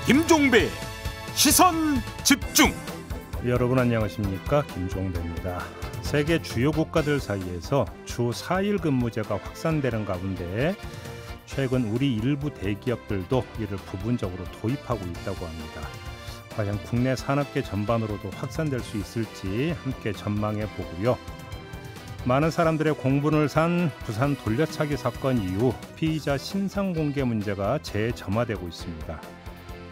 김종배 시선 집중. 여러분 안녕하십니까, 김종배입니다. 세계 주요 국가들 사이에서 주 4일 근무제가 확산되는 가운데 최근 우리 일부 대기업들도 이를 부분적으로 도입하고 있다고 합니다. 과연 국내 산업계 전반으로도 확산될 수 있을지 함께 전망해 보고요. 많은 사람들의 공분을 산 부산 돌려차기 사건 이후 피의자 신상 공개 문제가 재점화되고 있습니다.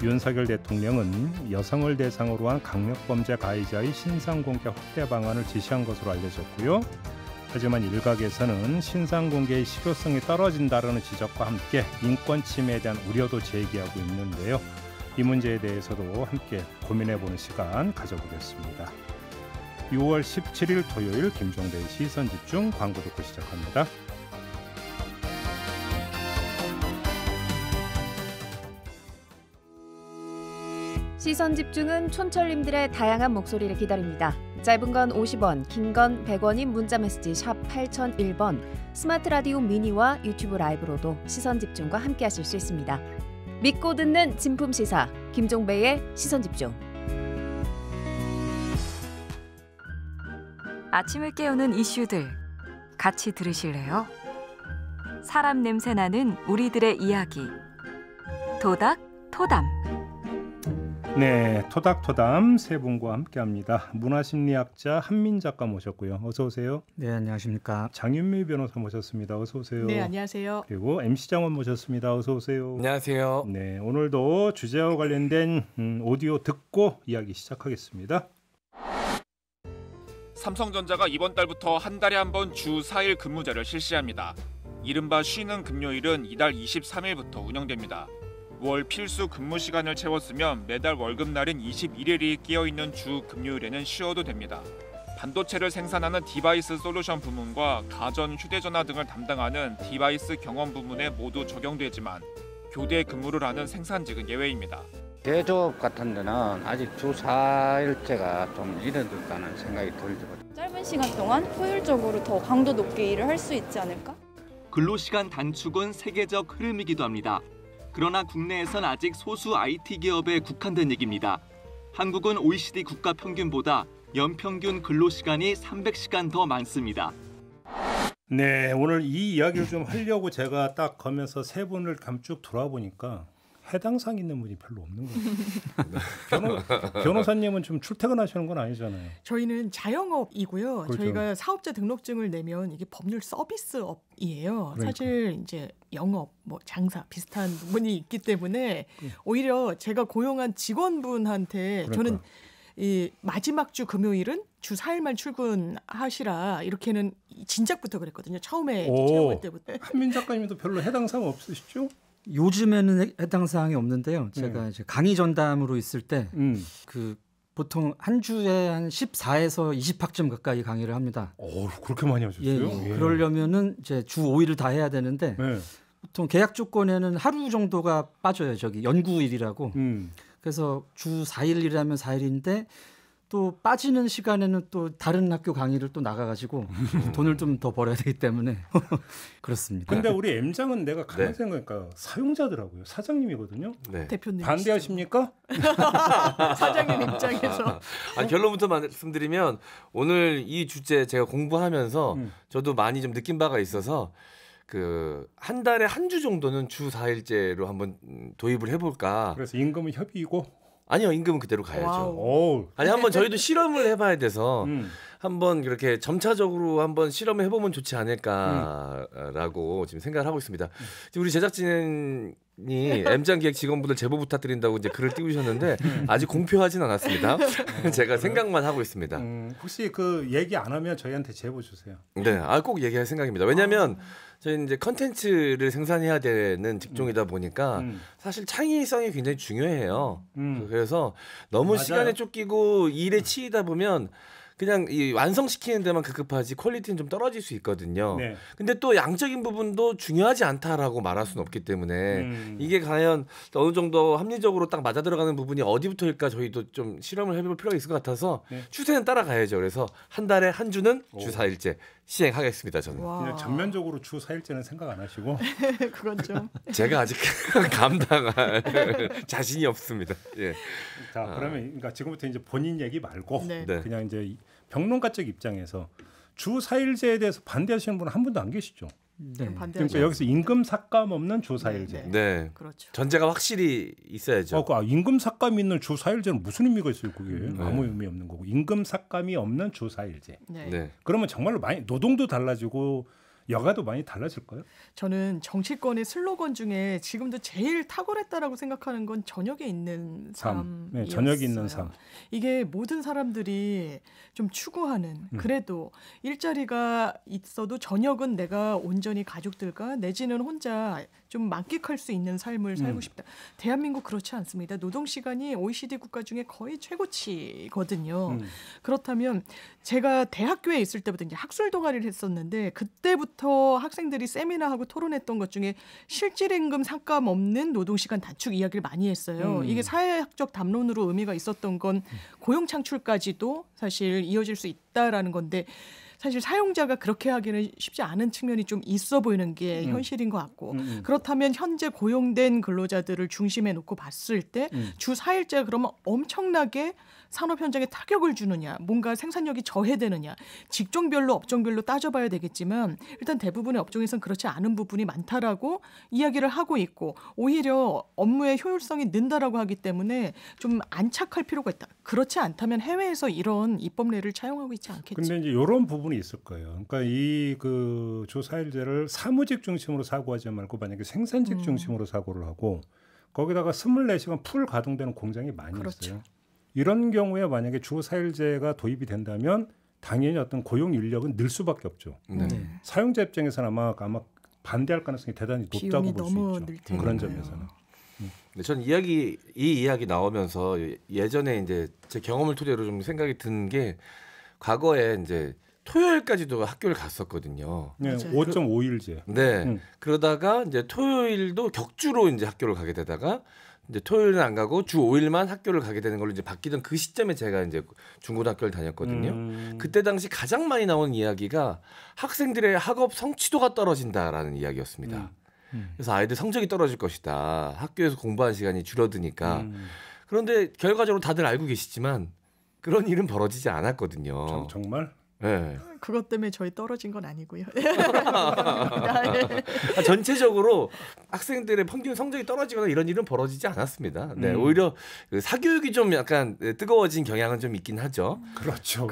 윤석열 대통령은 여성을 대상으로 한 강력범죄 가해자의 신상 공개 확대 방안을 지시한 것으로 알려졌고요. 하지만 일각에서는 신상 공개의 실효성이 떨어진다는 지적과 함께 인권 침해에 대한 우려도 제기하고 있는데요. 이 문제에 대해서도 함께 고민해보는 시간 가져보겠습니다. 6월 17일 토요일 김종배의 시선집중, 광고 듣고 시작합니다. 시선집중은 촌철님들의 다양한 목소리를 기다립니다. 짧은 건 50원, 긴 건 100원인 문자메시지 샵 8001번, 스마트 라디오 미니와 유튜브 라이브로도 시선집중과 함께하실 수 있습니다. 믿고 듣는 진품시사 김종배의 시선집중. 아침을 깨우는 이슈들 같이 들으실래요? 사람 냄새나는 우리들의 이야기 토닥토담. 네, 토닥토담 세 분과 함께합니다. 문화심리학자 한민 작가 모셨고요. 어서 오세요. 네, 안녕하십니까. 장윤미 변호사 모셨습니다. 어서 오세요. 네, 안녕하세요. 그리고 MC 장원 모셨습니다. 어서 오세요. 안녕하세요. 네, 오늘도 주제와 관련된 오디오 듣고 이야기 시작하겠습니다. 삼성전자가 이번 달부터 한 달에 한 번 주 4일 근무제를 실시합니다. 이른바 쉬는 금요일은 이달 23일부터 운영됩니다. 월 필수 근무 시간을 채웠으면 매달 월급날인 21일이 끼어있는 주 금요일에는 쉬어도 됩니다. 반도체를 생산하는 디바이스 솔루션 부문과 가전, 휴대전화 등을 담당하는 디바이스 경험 부문에 모두 적용되지만 교대 근무를 하는 생산직은 예외입니다. 제조업 같은 데는 아직 주 4일제가 좀 이르다는 생각이 들죠. 짧은 시간 동안 효율적으로 더 강도 높게 일을 할 수 있지 않을까? 근로시간 단축은 세계적 흐름이기도 합니다. 그러나 국내에선 아직 소수 IT 기업에 국한된 얘기입니다. 한국은 OECD 국가 평균보다 연평균 근로시간이 300시간 더 많습니다. 네, 오늘 이 이야기를 좀 하려고 제가 딱 가면서 세 분을 쭉 돌아보니까 해당 사항 있는 분이 별로 없는 거예요. 변호사님은 좀 출퇴근하시는 건 아니잖아요. 저희는 자영업이고요. 그렇죠. 저희가 사업자 등록증을 내면 이게 법률 서비스업이에요. 그러니까. 사실 이제 영업, 장사 비슷한 부분이 있기 때문에 오히려 제가 고용한 직원분한테 저는 이 마지막 주 금요일은 주 4일만 출근하시라 이렇게는 진작부터 그랬거든요. 처음에 채용할 때부터. 한민 작가님도 별로 해당 사항 없으시죠? 요즘에는 해당 사항이 없는데요. 제가 이제 강의 전담으로 있을 때 그 보통 한 주에 한 14에서 20학점 가까이 강의를 합니다. 그렇게 많이 하셨어요? 예. 그러려면은 이제 주 5일을 다 해야 되는데 보통 계약 조건에는 하루 정도가 빠져요. 저기 연구일이라고. 그래서 주 4일 일하면 4일인데 또 빠지는 시간에는 또 다른 학교 강의를 또 나가가지고 돈을 좀 더 벌어야 되기 때문에 그렇습니다. 근데 우리 M장은 내가 가만 생각하니까 사용자더라고요. 사장님이거든요. 네. 대표님 반대하십니까? 사장님 입장에서. 아니, 결론부터 말씀드리면 오늘 이 주제 제가 공부하면서 저도 많이 좀 느낀 바가 있어서 그 한 달에 한 주 정도는 주 4일제로 한번 도입을 해볼까. 그래서 임금은 협의이고? 아니요, 임금은 그대로 가야죠. 와우. 아니, 한번 저희도 실험을 해봐야 돼서 한번 이렇게 점차적으로 한번 실험을 해보면 좋지 않을까라고 지금 생각을 하고 있습니다. 지금 우리 제작진이 M장 기획 직원분들 제보 부탁드린다고 이제 글을 띄우셨는데 아직 공표하진 않았습니다. 제가 생각만 하고 있습니다. 혹시 그 얘기 안 하면 저희한테 제보 주세요. 네, 꼭 얘기할 생각입니다. 왜냐하면 저희는 이제 컨텐츠를 생산해야 되는 직종이다 보니까 사실 창의성이 굉장히 중요해요. 그래서 너무 맞아요. 시간에 쫓기고 일에 치이다 보면 그냥 이 완성시키는 데만 급급하지 퀄리티는 좀 떨어질 수 있거든요. 네. 근데 또 양적인 부분도 중요하지 않다라고 말할 수는 없기 때문에 이게 과연 어느 정도 합리적으로 딱 맞아 들어가는 부분이 어디부터일까 저희도 좀 실험을 해볼 필요가 있을 것 같아서 추세는 따라가야죠. 그래서 한 달에 한 주는 주 4일제, 시행하겠습니다. 저는. 그냥 전면적으로 주 4일제는 생각 안 하시고 그건 좀 제가 아직 감당할 자신이 없습니다. 예. 자 그러면 그러니까 지금부터 이제 본인 얘기 말고 네. 그냥 이제 평론가적 입장에서 주 4일제에 대해서 반대하시는 분은 한 분도 안 계시죠? 네. 그러니까 여기서 임금 삭감 없는 주 4일제. 네. 그렇죠. 전제가 확실히 있어야죠. 임금 삭감이 있는 주 4일제는 무슨 의미가 있어요? 그게 아무 의미 없는 거고. 임금 삭감이 없는 주 4일제. 네. 그러면 정말로 많이 노동도 달라지고 여가도 많이 달라질까요? 저는 정치권의 슬로건 중에 지금도 제일 탁월했다라고 생각하는 건 저녁에 있는 삶. 네, 저녁에 있는 삶. 이게 모든 사람들이 좀 추구하는 그래도 일자리가 있어도 저녁은 내가 온전히 가족들과 내지는 혼자 좀 만끽할 수 있는 삶을 살고 싶다. 대한민국 그렇지 않습니다. 노동 시간이 OECD 국가 중에 거의 최고치거든요. 그렇다면 제가 대학교에 있을 때부터 이제 학술 동아리를 했었는데 그때부터 학생들이 세미나하고 토론했던 것 중에 실질임금 삭감 없는 노동시간 단축 이야기를 많이 했어요. 이게 사회학적 담론으로 의미가 있었던 건 고용 창출까지도 사실 이어질 수 있다라는 건데 사실 사용자가 그렇게 하기는 쉽지 않은 측면이 좀 있어 보이는 게 현실인 것 같고 그렇다면 현재 고용된 근로자들을 중심에 놓고 봤을 때 주 4일제가 그러면 엄청나게 산업 현장에 타격을 주느냐 뭔가 생산력이 저해되느냐 직종별로 업종별로 따져봐야 되겠지만 일단 대부분의 업종에서는 그렇지 않은 부분이 많다라고 이야기를 하고 있고 오히려 업무의 효율성이 는다라고 하기 때문에 좀 안착할 필요가 있다. 그렇지 않다면 해외에서 이런 입법례를 차용하고 있지 않겠죠. 근데 이제 이런 부분이 있을 거예요. 그러니까 이 그 주 4일제를 사무직 중심으로 사고하지 말고 만약에 생산직 중심으로 사고를 하고 거기다가 24시간 풀 가동되는 공장이 많이 있어요. 이런 경우에 만약에 주 4일제가 도입이 된다면 당연히 어떤 고용 인력은 늘 수밖에 없죠. 사용자 입장에서는 아마 반대할 가능성이 대단히 높다고 볼 수 있죠. 그런 점에서는. 네, 전 이 이야기 나오면서 예전에 이제 제 경험을 토대로 좀 생각이 든 게 과거에 이제 토요일까지도 학교를 갔었거든요. 네, 5.5일제. 네. 그러다가 이제 토요일도 격주로 이제 학교를 가게 되다가 이제 토요일은 안 가고 주 5일만 학교를 가게 되는 걸로 이제 바뀌던 그 시점에 제가 이제 중고등학교를 다녔거든요. 그때 당시 가장 많이 나온 이야기가 학생들의 학업 성취도가 떨어진다라는 이야기였습니다. 그래서 아이들 성적이 떨어질 것이다. 학교에서 공부하는 시간이 줄어드니까. 그런데 결과적으로 다들 알고 계시지만 그런 일은 벌어지지 않았거든요. 정말? 네. 그것 때문에 저희 떨어진 건 아니고요. 전체적으로 학생들의 평균 성적이 떨어지거나 이런 일은 벌어지지 않았습니다. 네, 오히려 그 사교육이 좀 약간 뜨거워진 경향은 좀 있긴 하죠. 그렇죠.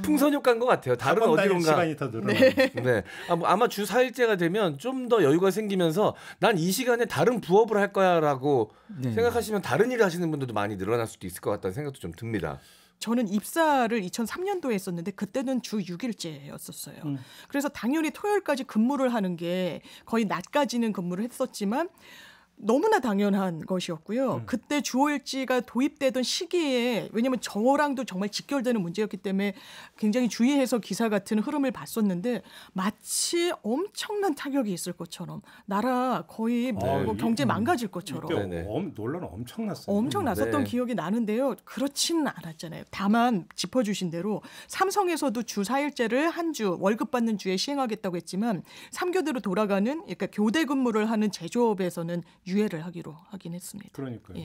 풍선 효과인 것 같아요. 다른 어디론가 시간이 더 늘어나요. 네, 아마 주 4일제가 되면 좀 더 여유가 생기면서 난 이 시간에 다른 부업을 할 거야라고 생각하시면 다른 일을 하시는 분들도 많이 늘어날 수도 있을 것 같다는 생각도 좀 듭니다. 저는 입사를 2003년도에 했었는데 그때는 주 6일제였었어요. 그래서 당연히 토요일까지 근무를 하는 게 거의 낮까지는 근무를 했었지만 너무나 당연한 것이었고요. 그때 주 5일제가 도입되던 시기에 왜냐하면 저랑도 정말 직결되는 문제였기 때문에 굉장히 주의해서 기사 같은 흐름을 봤었는데 마치 엄청난 타격이 있을 것처럼 나라 거의 뭐 경제 망가질 것처럼 논란 엄청 났어요. 엄청 났었던 기억이 나는데요. 그렇지는 않았잖아요. 다만 짚어주신 대로 삼성에서도 주 4일제를 한 주 월급 받는 주에 시행하겠다고 했지만 3교대로 돌아가는 그러니까 교대 근무를 하는 제조업에서는 유예를 하기로 하긴 했습니다. 그러니까요.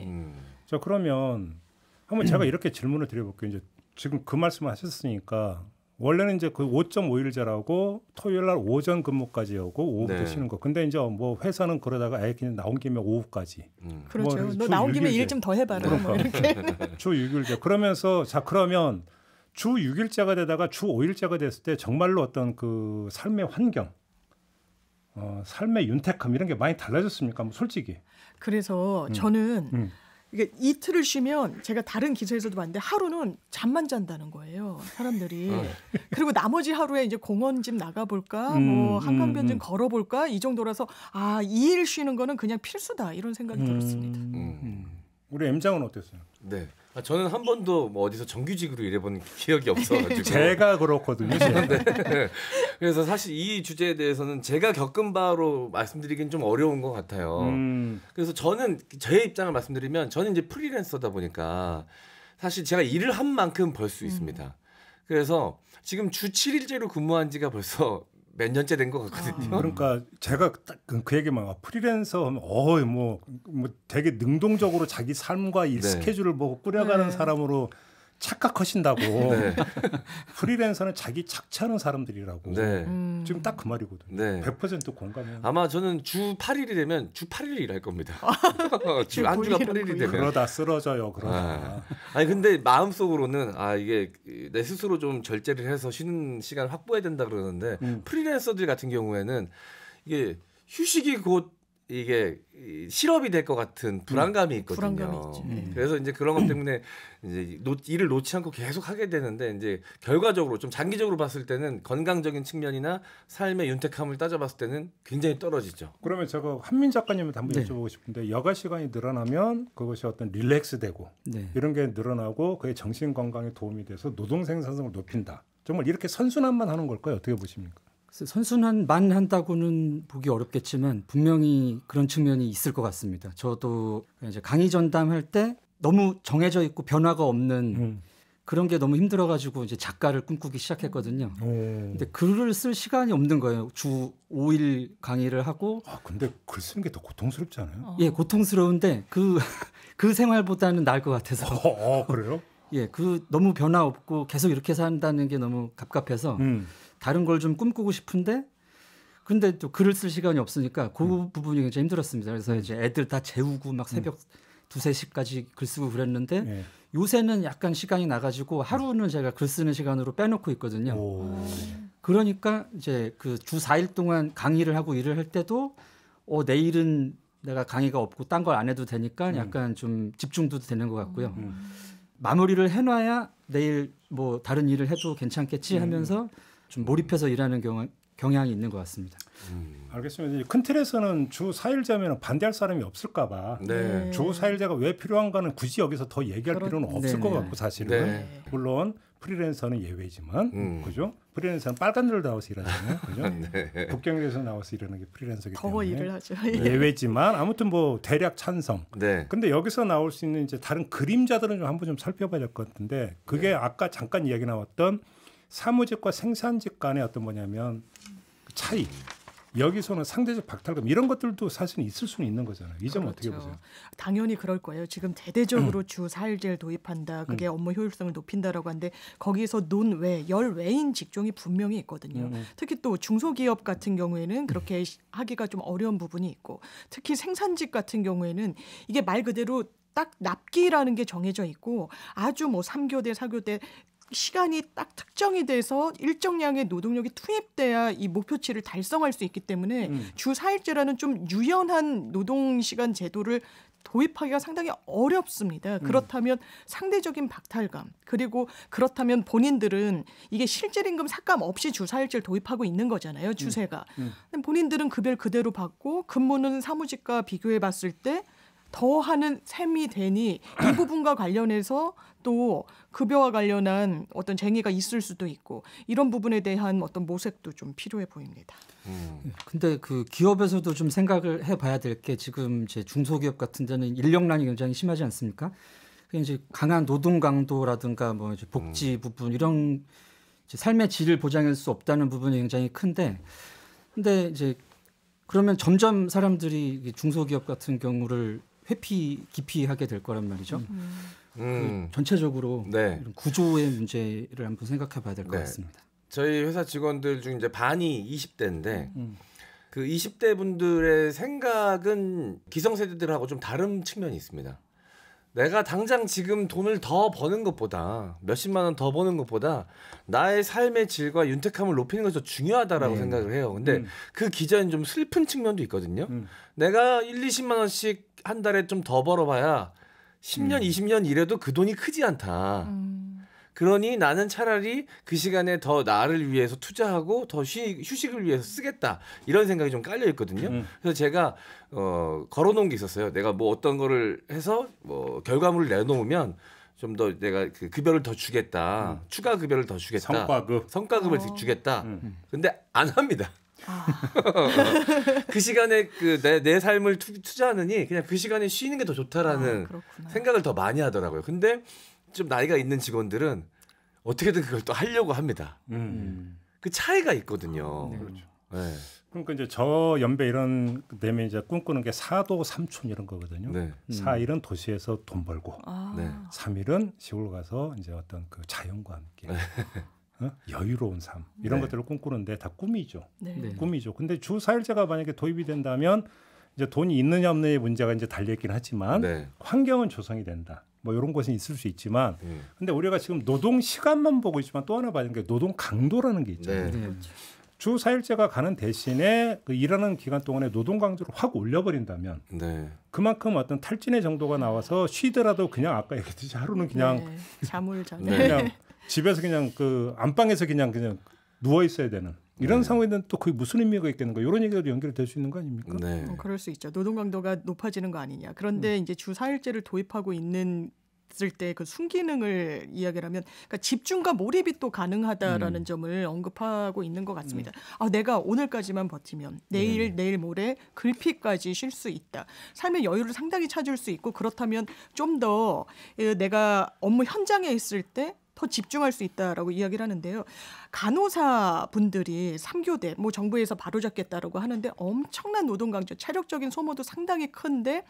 자 그러면 한번 제가 이렇게 질문을 드려볼게요. 이제 지금 그 말씀을 하셨으니까 원래는 이제 그 5.5일제라고 토요일 날 오전 근무까지 하고 오후부터 쉬는 거. 근데 이제 뭐 회사는 그러다가 그냥 나온 김에 오후까지. 그렇죠. 뭐 너 나온 김에 일 좀 더 해봐라. 그러니까. 뭐 이렇게. 주 6일제. 그러면서 자 그러면 주 6일제가 되다가 주 5일제가 됐을 때 정말로 어떤 그 삶의 환경. 삶의 윤택함 이런 게 많이 달라졌습니까? 뭐 솔직히. 그래서 저는 이게 이틀을 쉬면 제가 다른 기사에서도 봤는데 하루는 잠만 잔다는 거예요. 사람들이. 그리고 나머지 하루에 이제 공원 좀 나가볼까, 뭐 한강변 좀 걸어볼까 이 정도라서 2일 쉬는 거는 그냥 필수다 이런 생각이 들었습니다. 우리 M장은 어땠어요? 네. 저는 한 번도 뭐 어디서 정규직으로 일해본 기억이 없어가지고 제가 그렇거든요. 네. 그래서 사실 이 주제에 대해서는 제가 겪은 바로 말씀드리긴 좀 어려운 것 같아요. 그래서 저는 제 입장을 말씀드리면 저는 이제 프리랜서다 보니까 사실 제가 일을 한 만큼 벌 수 있습니다. 그래서 지금 주 7일제로 근무한 지가 벌써 몇 년째 된 것 같거든요. 그러니까 제가 딱 그 얘기만 프리랜서 뭐 되게 능동적으로 자기 삶과 이 스케줄을 보고 꾸려가는 사람으로 착각하신다고. 프리랜서는 자기 착취하는 사람들이라고. 지금 딱 그 말이거든요. 100% 공감해요. 아마 저는 주 8일이 되면 주 8일 일할 겁니다. 주가 8일이 되면 그러다 쓰러져요. 그러다. 아니 근데 마음속으로는 이게 내 스스로 좀 절제를 해서 쉬는 시간을 확보해야 된다 그러는데 프리랜서들 같은 경우에는 이게 휴식이 곧 이게 실업이 될 것 같은 불안감이 있거든요. 불안감이 그래서 이제 그런 것 때문에 이제 일을 놓지 않고 계속 하게 되는데 이제 결과적으로 좀 장기적으로 봤을 때는 건강적인 측면이나 삶의 윤택함을 따져봤을 때는 굉장히 떨어지죠. 그러면 제가 한민 작가님한테 한번 여쭤보고 싶은데 여가 시간이 늘어나면 그것이 어떤 릴렉스되고 이런 게 늘어나고 그게 정신 건강에 도움이 돼서 노동 생산성을 높인다. 정말 이렇게 선순환만 하는 걸까요? 어떻게 보십니까? 선순환만 한다고는 보기 어렵겠지만 분명히 그런 측면이 있을 것 같습니다. 저도 이제 강의 전담할 때 너무 정해져 있고 변화가 없는 그런 게 너무 힘들어가지고 이제 작가를 꿈꾸기 시작했거든요. 근데 글을 쓸 시간이 없는 거예요. 주 5일 강의를 하고. 근데 글 쓰는 게 더 고통스럽지 않아요? 예, 고통스러운데 그 생활보다는 나을 것 같아서. 그래요? 예, 너무 변화 없고 계속 이렇게 산다는 게 너무 갑갑해서. 다른 걸 좀 꿈꾸고 싶은데 근데 또 글을 쓸 시간이 없으니까 그 부분이 굉장히 힘들었습니다. 그래서 이제 애들 다 재우고 막 새벽 2-3시까지 글 쓰고 그랬는데 요새는 약간 시간이 나가지고 하루는 제가 글 쓰는 시간으로 빼놓고 있거든요. 그러니까 이제 그 주 4일 동안 강의를 하고 일을 할 때도 내일은 내가 강의가 없고 딴 걸 안 해도 되니까 약간 좀 집중도 되는 것 같고요. 마무리를 해놔야 내일 뭐 다른 일을 해도 괜찮겠지 하면서 좀 몰입해서 일하는 경향이 있는 것 같습니다. 알겠습니다. 큰 틀에서는 주 4일제면 반대할 사람이 없을까 봐. 주 4일제가 왜 필요한가는 굳이 여기서 더 얘기할 필요는 없을 것 같고 사실은. 물론 프리랜서는 예외지만 그죠? 프리랜서는 빨간 줄을 나와서 일하잖아요. 그죠? 국경에서 나와서 일하는 게 프리랜서기 때문에. 더 일을 하죠. 예외지만 아무튼 뭐 대략 찬성. 근데 여기서 나올 수 있는 이제 다른 그림자들은 좀 한번 좀 살펴봐야 될 것 같은데 그게 아까 잠깐 이야기 나왔던 사무직과 생산직 간의 어떤 뭐냐면 그 차이. 여기서는 상대적 박탈감 이런 것들도 사실은 있을 수는 있는 거잖아요. 이 점 어떻게 보세요? 당연히 그럴 거예요. 지금 대대적으로 주 4일제를 도입한다. 그게 업무 효율성을 높인다라고 하는데 거기서 논외, 열외인 직종이 분명히 있거든요. 특히 또 중소기업 같은 경우에는 그렇게 하기가 좀 어려운 부분이 있고 특히 생산직 같은 경우에는 이게 말 그대로 딱 납기라는 게 정해져 있고 아주 뭐 3교대, 4교대 시간이 딱 특정이 돼서 일정량의 노동력이 투입돼야 이 목표치를 달성할 수 있기 때문에 주 4일제라는 좀 유연한 노동시간 제도를 도입하기가 상당히 어렵습니다. 그렇다면 상대적인 박탈감 그리고 그렇다면 본인들은 이게 실질임금 삭감 없이 주 4일제를 도입하고 있는 거잖아요. 추세가. 근데 본인들은 급여를 그대로 받고 근무는 사무직과 비교해 봤을 때 더 하는 셈이 되니 이 부분과 관련해서 또 급여와 관련한 어떤 쟁의가 있을 수도 있고 이런 부분에 대한 어떤 모색도 좀 필요해 보입니다. 근데 그 기업에서도 좀 생각을 해봐야 될 게 지금 이제 중소기업 같은 데는 인력난이 굉장히 심하지 않습니까? 이제 강한 노동 강도라든가 뭐 이제 복지 부분 이런 이제 삶의 질을 보장할 수 없다는 부분이 굉장히 큰데, 근데 이제 그러면 점점 사람들이 중소기업 같은 경우를 기피하게 될 거란 말이죠. 그 전체적으로 이런 구조의 문제를 한번 생각해봐야 될 것 같습니다. 저희 회사 직원들 중 이제 반이 20대인데 그 20대 분들의 생각은 기성세대들하고 좀 다른 측면이 있습니다. 내가 당장 지금 돈을 더 버는 것보다 몇십만 원 더 버는 것보다 나의 삶의 질과 윤택함을 높이는 것이 더 중요하다라고 생각을 해요. 근데 그 기저는 좀 슬픈 측면도 있거든요. 내가 1-20만 원씩 한 달에 좀 더 벌어봐야 10년, 20년 일해도 그 돈이 크지 않다. 그러니 나는 차라리 그 시간에 더 나를 위해서 투자하고 더 휴식을 위해서 쓰겠다. 이런 생각이 좀 깔려 있거든요. 그래서 제가 걸어놓은 게 있었어요. 내가 뭐 어떤 거를 해서 뭐 결과물을 내놓으면 좀 더 내가 그 급여를 더 주겠다. 추가 급여를 더 주겠다. 성과급을 주겠다. 근데 안 합니다. 그 시간에 그 내 삶을 투자하느니 그냥 그 시간에 쉬는 게 더 좋다라는 생각을 더 많이 하더라고요. 근데 좀 나이가 있는 직원들은 어떻게든 그걸 또 하려고 합니다. 그 차이가 있거든요. 그렇죠. 네. 그러니까 이제 저 연배 이런 되면 이제 꿈꾸는 게 4도 3촌 이런 거거든요. 네. 4일은 도시에서 돈 벌고, 네. 3일은 시골 가서 이제 어떤 그 자연과 함께 여유로운 삶 이런 네. 것들을 꿈꾸는데 다 꿈이죠. 네. 꿈이죠. 근데 주 4일제가 만약에 도입이 된다면 이제 돈이 있느냐 없느냐의 문제가 이제 달려 있긴 하지만 네. 환경은 조성이 된다. 뭐 이런 것은 있을 수 있지만, 근데 우리가 지금 노동 시간만 보고 있지만 또 하나 봐야 되는 게 노동 강도라는 게 있잖아요. 네. 주 4일제가 가는 대신에 그 일하는 기간 동안에 노동 강도를 확 올려버린다면 네. 그만큼 어떤 탈진의 정도가 나와서 쉬더라도 그냥 아까 얘기했듯이 하루는 그냥 잠을 자는 그냥 집에서 그냥 그 안방에서 그냥 누워 있어야 되는 이런 상황에는 또 그게 무슨 의미가 있겠는가 이런 얘기도 연결될 수 있는 거 아닙니까? 네. 그럴 수 있죠. 노동 강도가 높아지는 거 아니냐. 그런데 이제 주 4일제를 도입하고 있는 때 그 순기능을 이야기를 하면 그러니까 집중과 몰입이 또 가능하다라는 점을 언급하고 있는 것 같습니다. 내가 오늘까지만 버티면 내일 모레 글피까지 쉴 수 있다. 삶의 여유를 상당히 찾을 수 있고 그렇다면 좀 더 내가 업무 현장에 있을 때 더 집중할 수 있다라고 이야기를 하는데요. 간호사 분들이 3교대 뭐 정부에서 바로잡겠다라고 하는데 엄청난 노동 강조, 체력적인 소모도 상당히 큰데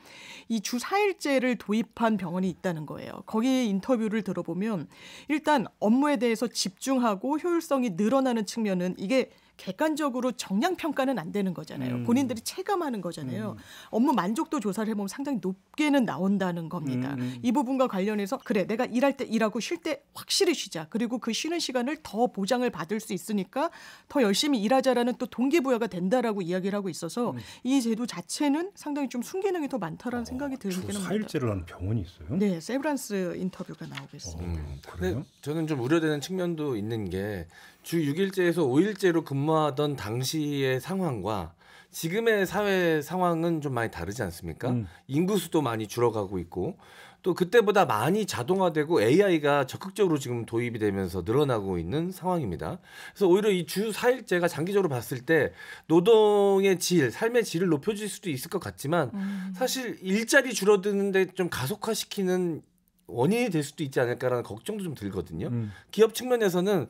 이 주 4일제를 도입한 병원이 있다는 거예요. 거기 인터뷰를 들어보면 일단 업무에 대해서 집중하고 효율성이 늘어나는 측면은 이게 객관적으로 정량 평가는 안 되는 거잖아요. 본인들이 체감하는 거잖아요. 업무 만족도 조사를 해보면 상당히 높게는 나온다는 겁니다. 이 부분과 관련해서 그래 내가 일할 때 일하고 쉴 때 확실히 쉬자. 그리고 그 쉬는 시간을 더 보장을 받을 수 있으니까 더 열심히 일하자라는 또 동기부여가 된다라고 이야기를 하고 있어서 이 제도 자체는 상당히 좀 순기능이 더 많다라는 생각이 들긴 합니다. 주 4일제를 하는 병원이 있어요? 네, 세브란스 인터뷰가 나오고 있습니다. 근데 저는 좀 우려되는 측면도 있는 게 주 6일제에서 5일제로 근무하던 당시의 상황과 지금의 사회 상황은 좀 많이 다르지 않습니까? 인구수도 많이 줄어가고 있고 또 그때보다 많이 자동화되고 AI가 적극적으로 지금 도입이 되면서 늘어나고 있는 상황입니다. 그래서 오히려 이 주 4일제가 장기적으로 봤을 때 노동의 질, 삶의 질을 높여줄 수도 있을 것 같지만 사실 일자리 줄어드는데 좀 가속화시키는 원인이 될 수도 있지 않을까라는 걱정도 좀 들거든요. 기업 측면에서는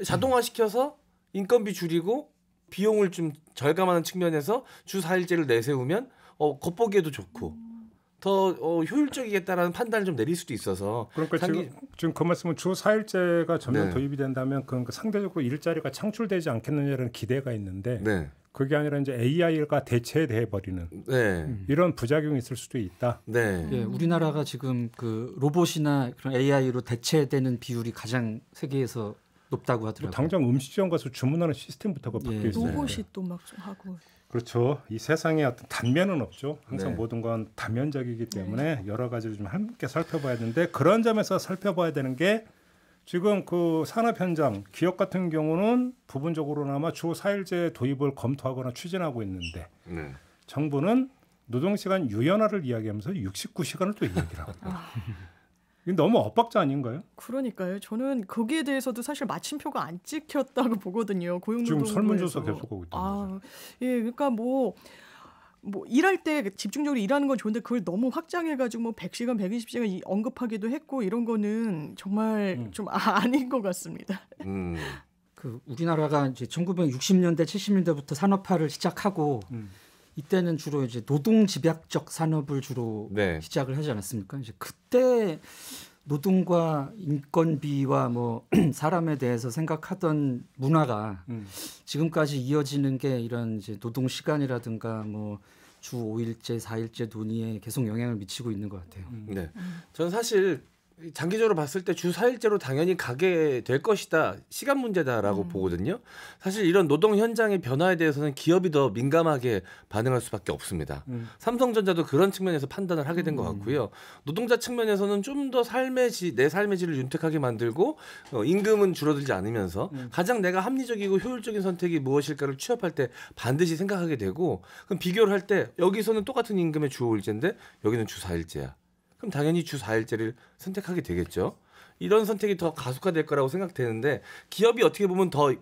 자동화시켜서 인건비 줄이고 비용을 좀 절감하는 측면에서 주 4일제를 내세우면 겉보기에도 좋고 더 효율적이겠다라는 판단을 좀 내릴 수도 있어서 그러니까 지금 그 말씀은 주 4일제가 전면 네. 도입이 된다면 그 상대적으로 일자리가 창출되지 않겠느냐는 기대가 있는데 네. 그게 아니라 이제 AI가 대체돼 버리는 이런 부작용이 있을 수도 있다. 네. 예, 우리나라가 지금 그 로봇이나 그런 AI로 대체되는 비율이 가장 세계에서 높다고 하더라고요. 당장 음식점 가서 주문하는 시스템부터가 바뀌어 있어요. 로봇이 또 막 하고. 그렇죠. 이 세상에 어떤 단면은 없죠. 항상 네. 모든 건 다면적이기 때문에 여러 가지를 좀 함께 살펴봐야 되는데 그런 점에서 살펴봐야 되는 게 지금 그 산업 현장 기업 같은 경우는 부분적으로나마 주 4일제 도입을 검토하거나 추진하고 있는데 정부는 노동시간 유연화를 이야기하면서 69시간을 또 이야기를 하고 이게 너무 엇박자 아닌가요? 그러니까요. 저는 거기에 대해서도 사실 마침표가 안 찍혔다고 보거든요. 고용노동부에서. 지금 설문조사 계속 하고 있다는 거죠. 예, 그러니까 뭐 일할 때 집중적으로 일하는 건 좋은데 그걸 너무 확장해가지고 뭐 100시간, 120시간 언급하기도 했고 이런 거는 정말 좀 아닌 것 같습니다. 그 우리나라가 이제 1960년대, 70년대부터 산업화를 시작하고 이때는 주로 이제 노동 집약적 산업을 주로 시작을 하지 않았습니까? 이제 그때 노동과 인건비와 뭐 사람에 대해서 생각하던 문화가 지금까지 이어지는 게 이런 이제 노동 시간이라든가 뭐 주 5일제, 4일제 논의에 계속 영향을 미치고 있는 것 같아요. 네, 저는 사실 장기적으로 봤을 때 주 4일제로 당연히 가게 될 것이다. 시간 문제다라고 보거든요. 사실 이런 노동 현장의 변화에 대해서는 기업이 더 민감하게 반응할 수밖에 없습니다. 삼성전자도 그런 측면에서 판단을 하게 된 것 같고요. 노동자 측면에서는 좀 더 내 삶의 질을 윤택하게 만들고 임금은 줄어들지 않으면서 가장 내가 합리적이고 효율적인 선택이 무엇일까를 취업할 때 반드시 생각하게 되고 그럼 비교를 할 때 여기서는 똑같은 임금의 주 5일제인데 여기는 주 4일제야. 그럼 당연히 주 4일제를 선택하게 되겠죠. 이런 선택이 더 가속화될 거라고 생각되는데 기업이 어떻게 보면 더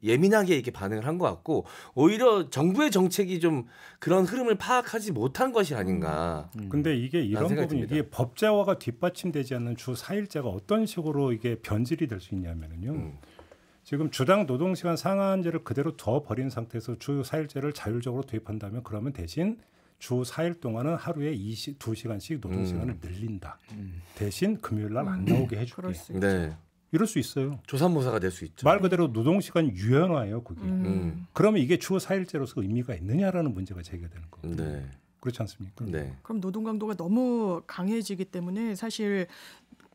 예민하게 이렇게 반응을 한 것 같고 오히려 정부의 정책이 좀 그런 흐름을 파악하지 못한 것이 아닌가. 근데 이게 이런 부분이 이게 법제화가 뒷받침되지 않는 주 4일제가 어떤 식으로 이게 변질이 될 수 있냐면요. 지금 주당 노동시간 상한제를 그대로 둬버린 상태에서 주 4일제를 자율적으로 도입한다면 그러면 대신 주 4일 동안은 하루에 2시간씩 노동시간을 늘린다. 대신 금요일 날 안 나오게 해줄게. 네. 이럴 수 있어요. 조산모사가 될 수 있죠. 말 그대로 노동시간 유연화예요. 그게. 그러면 이게 주 4일제로서 의미가 있느냐라는 문제가 제기되는 거예요. 네. 그렇지 않습니까? 네. 그럼 노동 강도가 너무 강해지기 때문에 사실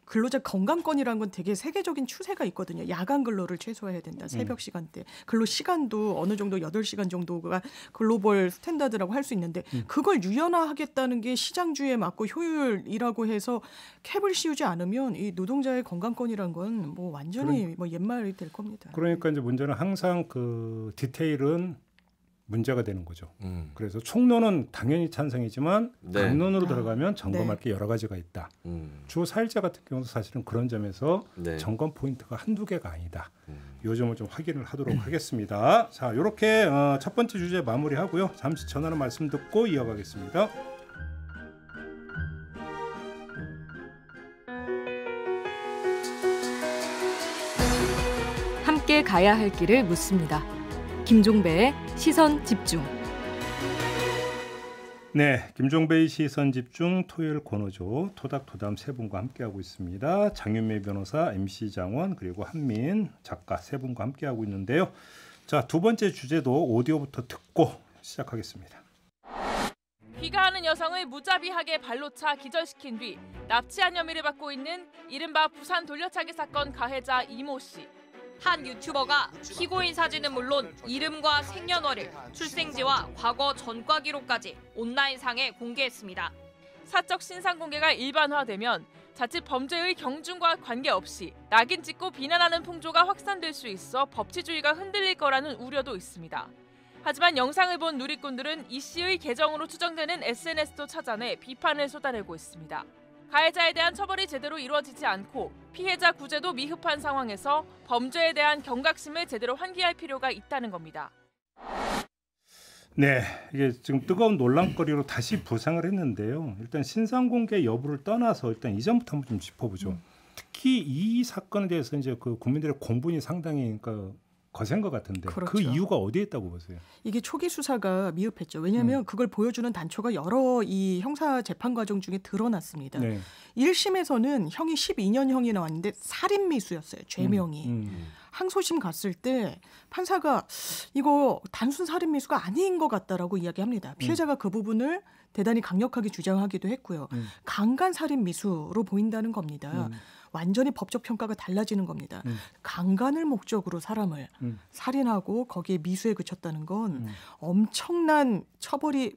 근로자 건강권이라는 건 되게 세계적인 추세가 있거든요. 야간 근로를 최소화해야 된다. 새벽 시간대. 근로 시간도 어느 정도 8시간 정도가 글로벌 스탠다드라고 할 수 있는데 그걸 유연화하겠다는 게 시장주의에 맞고 효율이라고 해서 캡을 씌우지 않으면 이 노동자의 건강권이라는 건 뭐 완전히 뭐 옛말이 될 겁니다. 그러니까 이제 문제는 항상 그 디테일은 문제가 되는 거죠. 그래서 총론은 당연히 찬성이지만 강론으로 들어가면 점검할 게 여러 가지가 있다. 주 4일제 같은 경우도 사실은 그런 점에서 점검 포인트가 한두 개가 아니다. 요 점을 좀 확인을 하도록 하겠습니다. 자, 이렇게 첫 번째 주제 마무리하고요. 잠시 전하는 말씀 듣고 이어가겠습니다. 함께 가야 할 길을 묻습니다. 김종배의 시선 집중. 네, 김종배의 시선 집중 토요일 권오조 토닥토담 세 분과 함께하고 있습니다. 장윤매 변호사, MC 장원 그리고 한민 작가 세 분과 함께하고 있는데요. 자, 두 번째 주제도 오디오부터 듣고 시작하겠습니다. 귀가하는 여성을 무자비하게 발로 차 기절시킨 뒤 납치한 혐의를 받고 있는 이른바 부산 돌려차기 사건 가해자 이모 씨. 한 유튜버가 피고인 사진은 물론 이름과 생년월일, 출생지와 과거 전과 기록까지 온라인상에 공개했습니다. 사적 신상 공개가 일반화되면 자칫 범죄의 경중과 관계없이 낙인 찍고 비난하는 풍조가 확산될 수 있어 법치주의가 흔들릴 거라는 우려도 있습니다. 하지만 영상을 본 누리꾼들은 이 씨의 계정으로 추정되는 SNS도 찾아내 비판을 쏟아내고 있습니다. 가해자에 대한 처벌이 제대로 이루어지지 않고 피해자 구제도 미흡한 상황에서 범죄에 대한 경각심을 제대로 환기할 필요가 있다는 겁니다. 네, 이게 지금 뜨거운 논란거리로 다시 부상을 했는데요. 일단 신상 공개 여부를 떠나서 일단 이전부터 한번 좀 짚어보죠. 특히 이 사건에 대해서 이제 그 국민들의 공분이 상당히 거센 것 같은데 그렇죠. 그 이유가 어디에 있다고 보세요? 이게 초기 수사가 미흡했죠. 왜냐하면 그걸 보여주는 단초가 여러 이 형사 재판 과정 중에 드러났습니다. 네. 1심에서는 형이 12년형이 나왔는데 살인미수였어요. 죄명이. 항소심 갔을 때 판사가 이거 단순 살인미수가 아닌 것 같다라고 이야기합니다. 피해자가 그 부분을 대단히 강력하게 주장하기도 했고요. 강간 살인미수로 보인다는 겁니다. 완전히 법적 평가가 달라지는 겁니다. 강간을 목적으로 사람을 살인하고 거기에 미수에 그쳤다는 건 엄청난 처벌이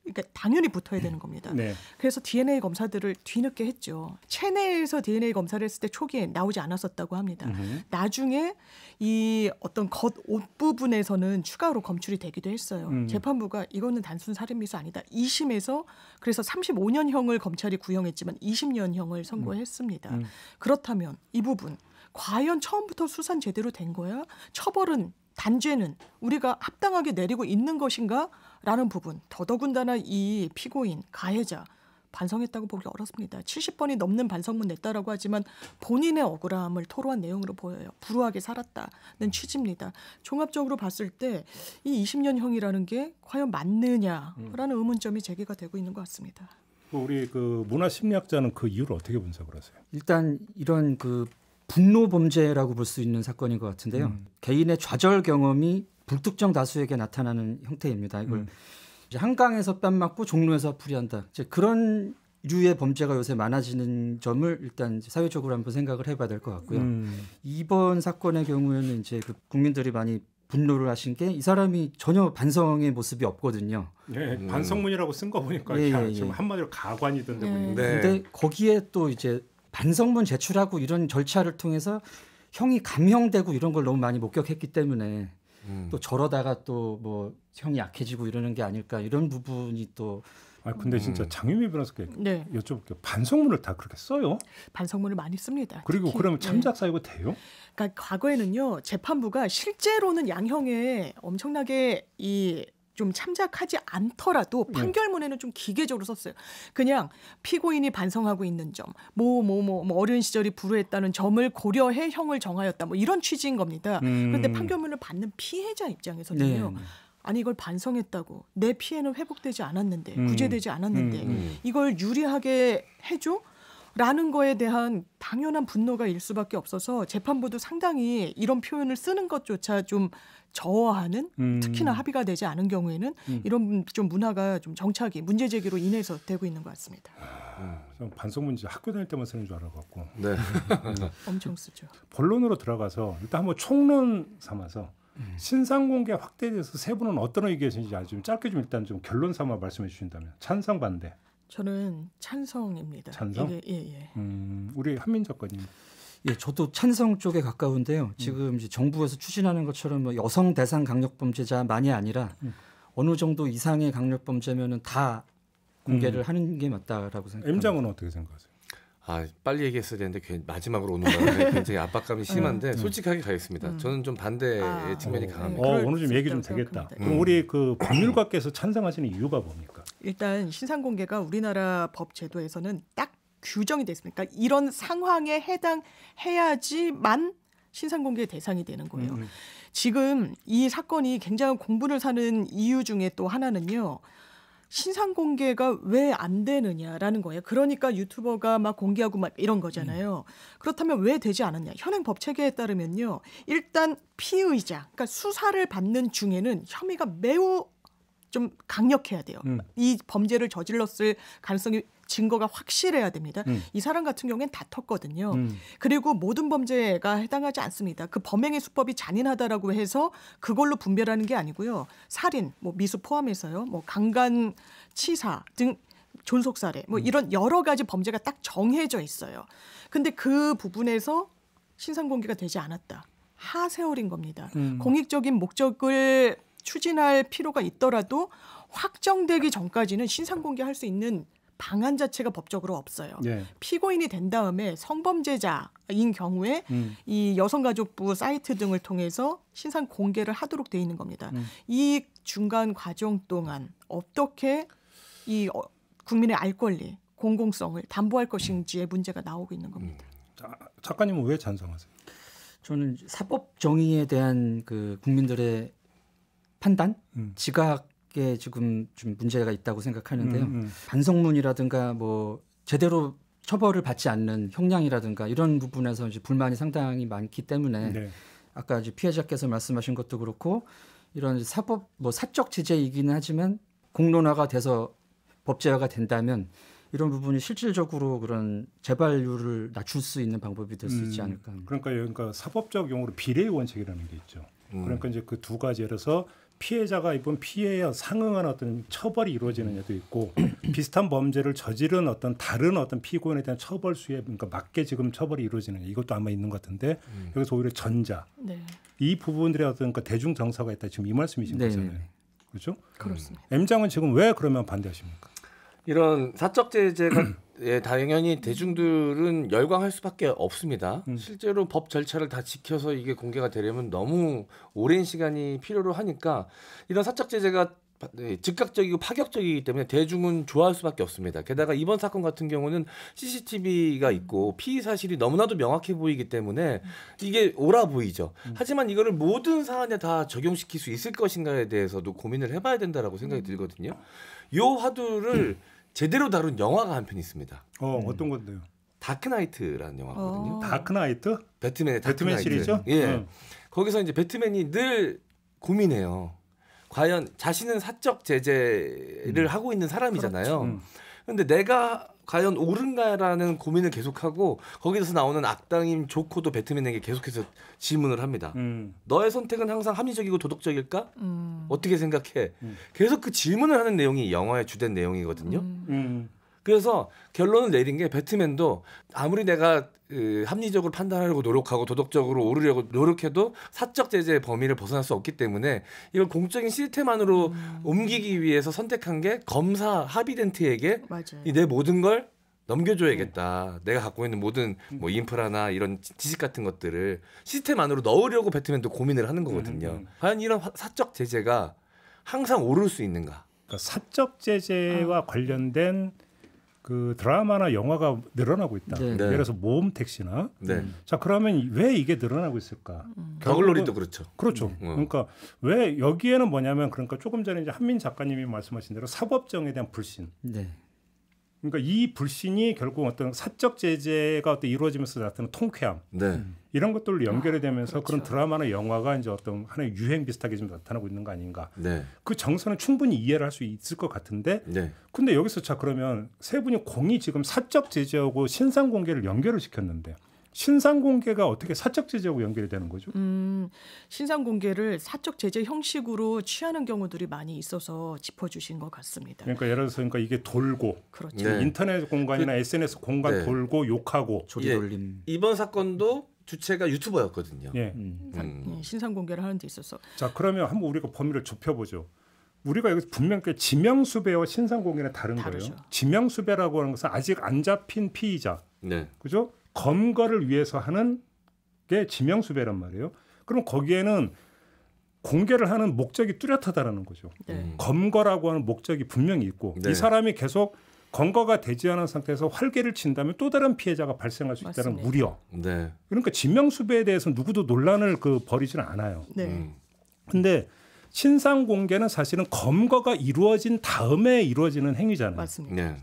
그러니까 당연히 붙어야 되는 겁니다. 네. 그래서 DNA 검사들을 뒤늦게 했죠. 체내에서 DNA 검사를 했을 때 초기에 나오지 않았었다고 합니다. 나중에 이 어떤 겉 옷 부분에서는 추가로 검출이 되기도 했어요. 재판부가 이거는 단순 살인미수 아니다. 2심에서 그래서 35년형을 검찰이 구형했지만 20년형을 선고했습니다. 그렇다면 이 부분 과연 처음부터 수사는 제대로 된 거야? 처벌은 단죄는 우리가 합당하게 내리고 있는 것인가? 라는 부분 더더군다나 이 피고인 가해자 반성했다고 보기 어렵습니다. 70번이 넘는 반성문 냈다라고 하지만 본인의 억울함을 토로한 내용으로 보여요. 불우하게 살았다는 취지입니다. 종합적으로 봤을 때 이 20년형이라는 게 과연 맞느냐라는 의문점이 제기가 되고 있는 것 같습니다. 우리 그 문화심리학자는 그 이유를 어떻게 분석을 하세요? 일단 이런 그 분노 범죄라고 볼 수 있는 사건인 것 같은데요. 개인의 좌절 경험이 불특정 다수에게 나타나는 형태입니다. 이걸 이제 한강에서 뺨 맞고 종로에서 풀이한다. 이제 그런 류의 범죄가 요새 많아지는 점을 일단 사회적으로 한번 생각을 해봐야 될 것 같고요. 이번 사건의 경우에는 이제 그 국민들이 많이 분노를 하신 게 이 사람이 전혀 반성의 모습이 없거든요. 네, 반성문이라고 쓴 거 보니까 지금 한마디로 가관이던데 보니까. 근데 거기에 또 이제 반성문 제출하고 이런 절차를 통해서 형이 감형되고 이런 걸 너무 많이 목격했기 때문에 또 저러다가 또 뭐 형이 약해지고 이러는 게 아닐까 이런 부분이 또 아 근데 진짜 장유미 변호사께 여쭤볼게요. 반성문을 다 그렇게 써요? 반성문을 많이 씁니다. 그리고 특히, 그러면 참작 사유가 돼요? 그러니까 과거에는요 재판부가 실제로는 양형에 엄청나게 좀 참작하지 않더라도 판결문에는 좀 기계적으로 썼어요. 그냥 피고인이 반성하고 있는 점, 어린 시절이 불우했다는 점을 고려해 형을 정하였다. 뭐 이런 취지인 겁니다. 그런데 판결문을 받는 피해자 입장에서는요. 아니 이걸 반성했다고 내 피해는 회복되지 않았는데 구제되지 않았는데 이걸 유리하게 해줘? 라는 거에 대한 당연한 분노가 일 수밖에 없어서 재판부도 상당히 이런 표현을 쓰는 것조차 좀 저하는 특히나 합의가 되지 않은 경우에는 이런 좀 문화가 좀 정착이 문제 제기로 인해서 되고 있는 것 같습니다. 반성문지 학교 다닐 때만 쓰는 줄 알아갖고. 네. 엄청 쓰죠. 본론으로 들어가서 일단 한번 총론 삼아서 신상공개 확대에 대해서 세 분은 어떤 의견이신지 아주 좀 짧게 좀 일단 좀 결론 삼아 말씀해 주신다면. 찬성 반대. 저는 찬성입니다. 찬성? 예. 우리 한민 작가님. 예, 저도 찬성 쪽에 가까운데요. 지금 이제 정부에서 추진하는 것처럼 뭐 여성 대상 강력범죄자만이 아니라 어느 정도 이상의 강력범죄면은 다 공개를 하는 게 맞다라고 생각합니다. M장은 어떻게 생각하세요? 아 빨리 얘기했어야 되는데 마지막으로 오는 바람에 굉장히 압박감이 심한데 솔직하게 가겠습니다. 저는 좀 반대의 측면이 강합니다. 오늘 좀 얘기 좀 되겠다. 그럼 우리 그 법률가께서 찬성하시는 이유가 뭡니까? 일단 신상공개가 우리나라 법 제도에서는 딱 규정이 됐습니까? 이런 상황에 해당해야지만 신상공개의 대상이 되는 거예요. 지금 이 사건이 굉장히 공분을 사는 이유 중에 또 하나는요. 신상공개가 왜 안 되느냐라는 거예요. 그러니까 유튜버가 막 공개하고 막 이런 거잖아요. 그렇다면 왜 되지 않았냐. 현행 법 체계에 따르면요. 일단 피의자, 그러니까 수사를 받는 중에는 혐의가 매우 좀 강력해야 돼요. 이 범죄를 저질렀을 가능성이 증거가 확실해야 됩니다. 이 사람 같은 경우에는 다퉜거든요. 그리고 모든 범죄가 해당하지 않습니다. 그 범행의 수법이 잔인하다라고 해서 그걸로 분별하는 게 아니고요. 살인, 뭐 미수 포함해서요. 뭐 강간, 치사 등 존속살해 뭐 이런 여러 가지 범죄가 딱 정해져 있어요. 근데 그 부분에서 신상공개가 되지 않았다. 하세월인 겁니다. 공익적인 목적을 추진할 필요가 있더라도 확정되기 전까지는 신상공개할 수 있는 방안 자체가 법적으로 없어요. 피고인이 된 다음에 성범죄자인 경우에 이 여성가족부 사이트 등을 통해서 신상 공개를 하도록 돼 있는 겁니다. 이 중간 과정 동안 어떻게 이 국민의 알 권리, 공공성을 담보할 것인지의 문제가 나오고 있는 겁니다. 작가님은 왜 찬성하세요? 저는 사법 정의에 대한 그 국민들의 판단, 지각에 지금 좀 문제가 있다고 생각하는데요. 반성문이라든가 뭐 제대로 처벌을 받지 않는 형량이라든가 이런 부분에서 이제 불만이 상당히 많기 때문에 아까 이제 피해자께서 말씀하신 것도 그렇고 이런 사법 뭐 사적 제재이기는 하지만 공론화가 돼서 법제화가 된다면 이런 부분이 실질적으로 그런 재발률을 낮출 수 있는 방법이 될 수 있지 않을까. 그러니까 사법적 용어로 비례의 원칙이라는 게 있죠. 그러니까 이제 그 두 가지 예라서 피해자가 입은 피해에 상응한 어떤 처벌이 이루어지는 예도 있고 비슷한 범죄를 저지른 어떤 다른 어떤 피고인에 대한 처벌 수에 그러니까 맞게 지금 처벌이 이루어지는 이것도 아마 있는 것 같은데 여기서 오히려 전자 이 부분들의 어떤 그러니까 대중 정서가 있다 지금 이 말씀이신 거잖아요. 그렇죠? 그렇습니다. M장은 지금 왜 그러면 반대하십니까? 이런 사적 제재가 당연히 대중들은 열광할 수밖에 없습니다. 실제로 법 절차를 다 지켜서 이게 공개가 되려면 너무 오랜 시간이 필요로 하니까 이런 사적 제재가 즉각적이고 파격적이기 때문에 대중은 좋아할 수밖에 없습니다. 게다가 이번 사건 같은 경우는 CCTV가 있고 피의 사실이 너무나도 명확해 보이기 때문에 이게 옳아 보이죠. 하지만 이거를 모든 사안에 다 적용시킬 수 있을 것인가에 대해서도 고민을 해봐야 된다라고 생각이 들거든요. 요 화두를 제대로 다룬 영화가 한 편 있습니다. 어떤 건데요? 다크나이트라는 영화거든요. 다크나이트? 배트맨의 배트맨 시리즈? 예. 거기서 이제 배트맨이 늘 고민해요. 과연 자신은 사적 제재를 하고 있는 사람이잖아요. 그런데 내가 과연 옳은가라는 고민을 계속하고 거기서 나오는 악당인 조커도 배트맨에게 계속해서 질문을 합니다. 너의 선택은 항상 합리적이고 도덕적일까? 어떻게 생각해? 계속 그 질문을 하는 내용이 영화의 주된 내용이거든요. 그래서 결론을 내린 게 배트맨도 아무리 내가 합리적으로 판단하려고 노력하고 도덕적으로 오르려고 노력해도 사적 제재의 범위를 벗어날 수 없기 때문에 이걸 공적인 시스템 안으로 옮기기 위해서 선택한 게 검사 하비덴트에게 내 모든 걸 넘겨줘야겠다. 내가 갖고 있는 모든 뭐 인프라나 이런 지식 같은 것들을 시스템 안으로 넣으려고 배트맨도 고민을 하는 거거든요. 과연 이런 사적 제재가 항상 오를 수 있는가? 그러니까 사적 제재와 관련된 그 드라마나 영화가 늘어나고 있다. 네. 예를 들어서 모험 택시나. 네. 자 그러면 왜 이게 늘어나고 있을까? 더글로리도 그렇죠. 그렇죠. 그러니까 왜 여기에는 뭐냐면 그러니까 조금 전에 이제 한민 작가님이 말씀하신 대로 사법정에 대한 불신. 네. 그러니까 이 불신이 결국 어떤 사적 제재가 어떤 이루어지면서 나타나는 통쾌함 이런 것들로 연결이 되면서 그런 드라마나 영화가 이제 어떤 하나의 유행 비슷하게 좀 나타나고 있는 거 아닌가. 그 정서는 충분히 이해를 할 수 있을 것 같은데 근데 여기서 자 그러면 세 분이 공이 지금 사적 제재하고 신상 공개를 연결을 시켰는데 신상 공개가 어떻게 사적 제재하고 연결이 되는 거죠? 신상 공개를 사적 제재 형식으로 취하는 경우들이 많이 있어서 짚어주신 것 같습니다. 그러니까 예를 들어서 그러니까 이게 돌고 그렇죠. 인터넷 공간이나 SNS 공간 돌고 욕하고 조리돌림. 이번 사건도 주체가 유튜버였거든요. 신상 공개를 하는 데 있어서. 자 그러면 한번 우리가 범위를 좁혀보죠. 우리가 여기서 분명히 지명수배와 신상 공개는 다른 거예요. 지명수배라고 하는 것은 아직 안 잡힌 피의자, 그죠? 검거를 위해서 하는 게 지명수배란 말이에요. 그럼 거기에는 공개를 하는 목적이 뚜렷하다라는 거죠. 검거라고 하는 목적이 분명히 있고 이 사람이 계속 검거가 되지 않은 상태에서 활개를 친다면 또 다른 피해자가 발생할 수 있다는 우려. 그러니까 지명수배에 대해서 누구도 논란을 벌이지는 않아요. 근데 신상 공개는 사실은 검거가 이루어진 다음에 이루어지는 행위잖아요. 맞습니다.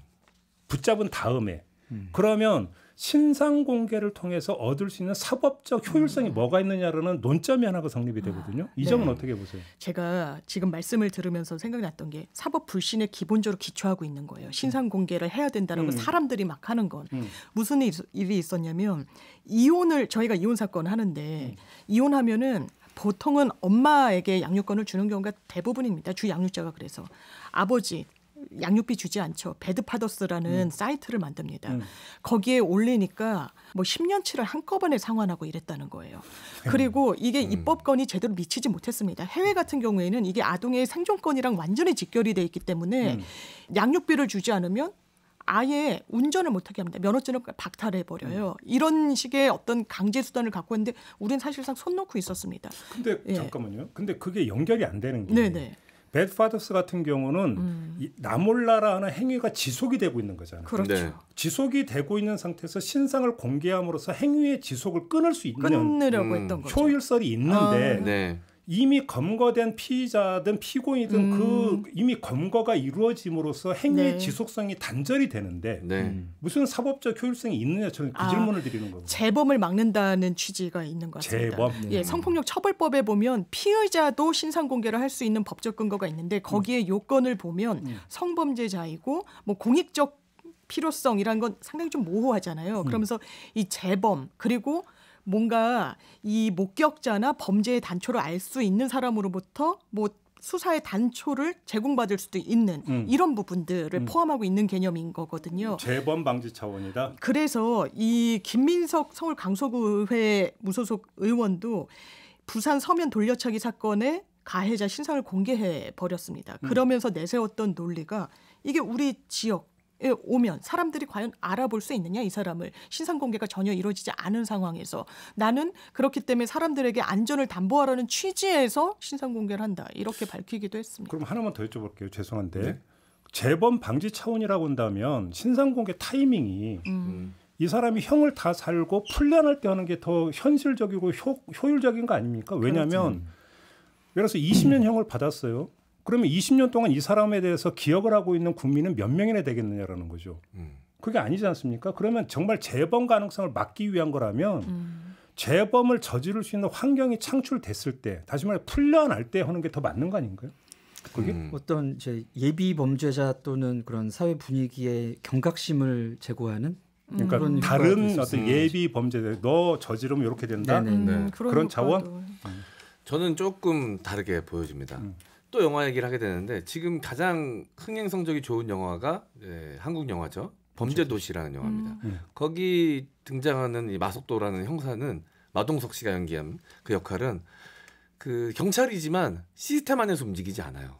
붙잡은 다음에. 그러면 신상 공개를 통해서 얻을 수 있는 사법적 효율성이 뭐가 있느냐라는 논점이 하나가 성립이 되거든요. 이 점은 어떻게 보세요? 제가 지금 말씀을 들으면서 생각났던 게 사법 불신에 기본적으로 기초하고 있는 거예요. 신상 공개를 해야 된다라고 사람들이 막 하는 건 무슨 일이 있었냐면 저희가 이혼 사건 하는데 이혼하면은 보통은 엄마에게 양육권을 주는 경우가 대부분입니다. 주 양육자가 그래서 아버지 양육비 주지 않죠. 배드파더스라는 사이트를 만듭니다. 거기에 올리니까 뭐 10년치를 한꺼번에 상환하고 이랬다는 거예요. 그리고 이게 입법권이 제대로 미치지 못했습니다. 해외 같은 경우에는 이게 아동의 생존권이랑 완전히 직결이 돼 있기 때문에 양육비를 주지 않으면 아예 운전을 못하게 합니다. 면허증을 박탈해버려요. 이런 식의 어떤 강제 수단을 갖고 있는데 우리는 사실상 손 놓고 있었습니다. 근데 잠깐만요. 근데 그게 연결이 안 되는 게 배드파더스 같은 경우는 나몰라라 하는 행위가 지속이 되고 있는 거잖아요. 그렇죠. 지속이 되고 있는 상태에서 신상을 공개함으로써 행위의 지속을 끊을 수 있는 끊으려고 했던 거죠. 효율성이 있는데 이미 검거된 피의자든 피고인이든 이미 검거가 이루어짐으로써 행위의 지속성이 단절이 되는데 무슨 사법적 효율성이 있느냐 저는 그 질문을 드리는 거고. 재범을 막는다는 취지가 있는 것 같습니다. 재범? 성폭력 처벌법에 보면 피의자도 신상 공개를 할 수 있는 법적 근거가 있는데 거기에 요건을 보면 성범죄자이고 뭐 공익적 필요성이라는 건 상당히 좀 모호하잖아요. 그러면서 이 재범 그리고 뭔가 이 목격자나 범죄의 단초를 알 수 있는 사람으로부터 뭐 수사의 단초를 제공받을 수도 있는 이런 부분들을 포함하고 있는 개념인 거거든요. 재범 방지 차원이다. 그래서 이 김민석 서울 강서구의회 무소속 의원도 부산 서면 돌려차기 사건의 가해자 신상을 공개해 버렸습니다. 그러면서 내세웠던 논리가 이게 우리 지역 오면 사람들이 과연 알아볼 수 있느냐 이 사람을 신상 공개가 전혀 이루어지지 않은 상황에서 나는 그렇기 때문에 사람들에게 안전을 담보하라는 취지에서 신상 공개를 한다 이렇게 밝히기도 했습니다. 그럼 하나만 더 여쭤볼게요. 죄송한데 재범 방지 차원이라고 한다면 신상 공개 타이밍이 이 사람이 형을 다 살고 풀려날 때 하는 게 더 현실적이고 효율적인 거 아닙니까? 왜냐하면 예를 들어서 20년 형을 받았어요. 그러면 20년 동안 이 사람에 대해서 기억을 하고 있는 국민은 몇 명이나 되겠느냐라는 거죠. 그게 아니지 않습니까? 그러면 정말 재범 가능성을 막기 위한 거라면 재범을 저지를 수 있는 환경이 창출됐을 때 다시 말해 풀려날 때 하는 게 더 맞는 거 아닌가요? 그게 어떤 이제 예비 범죄자 또는 그런 사회 분위기에 경각심을 제고하는 그러니까 다른 어떤 예비 범죄자 너 저지르면 이렇게 된다. 그런 자원? 저는 조금 다르게 보여집니다. 또 영화 얘기를 하게 되는데 지금 가장 흥행 성적이 좋은 영화가 한국 영화죠. 범죄도시라는 영화입니다. 거기 등장하는 이 마석도라는 형사는 마동석 씨가 연기한 그 역할은 그 경찰이지만 시스템 안에서 움직이지 않아요.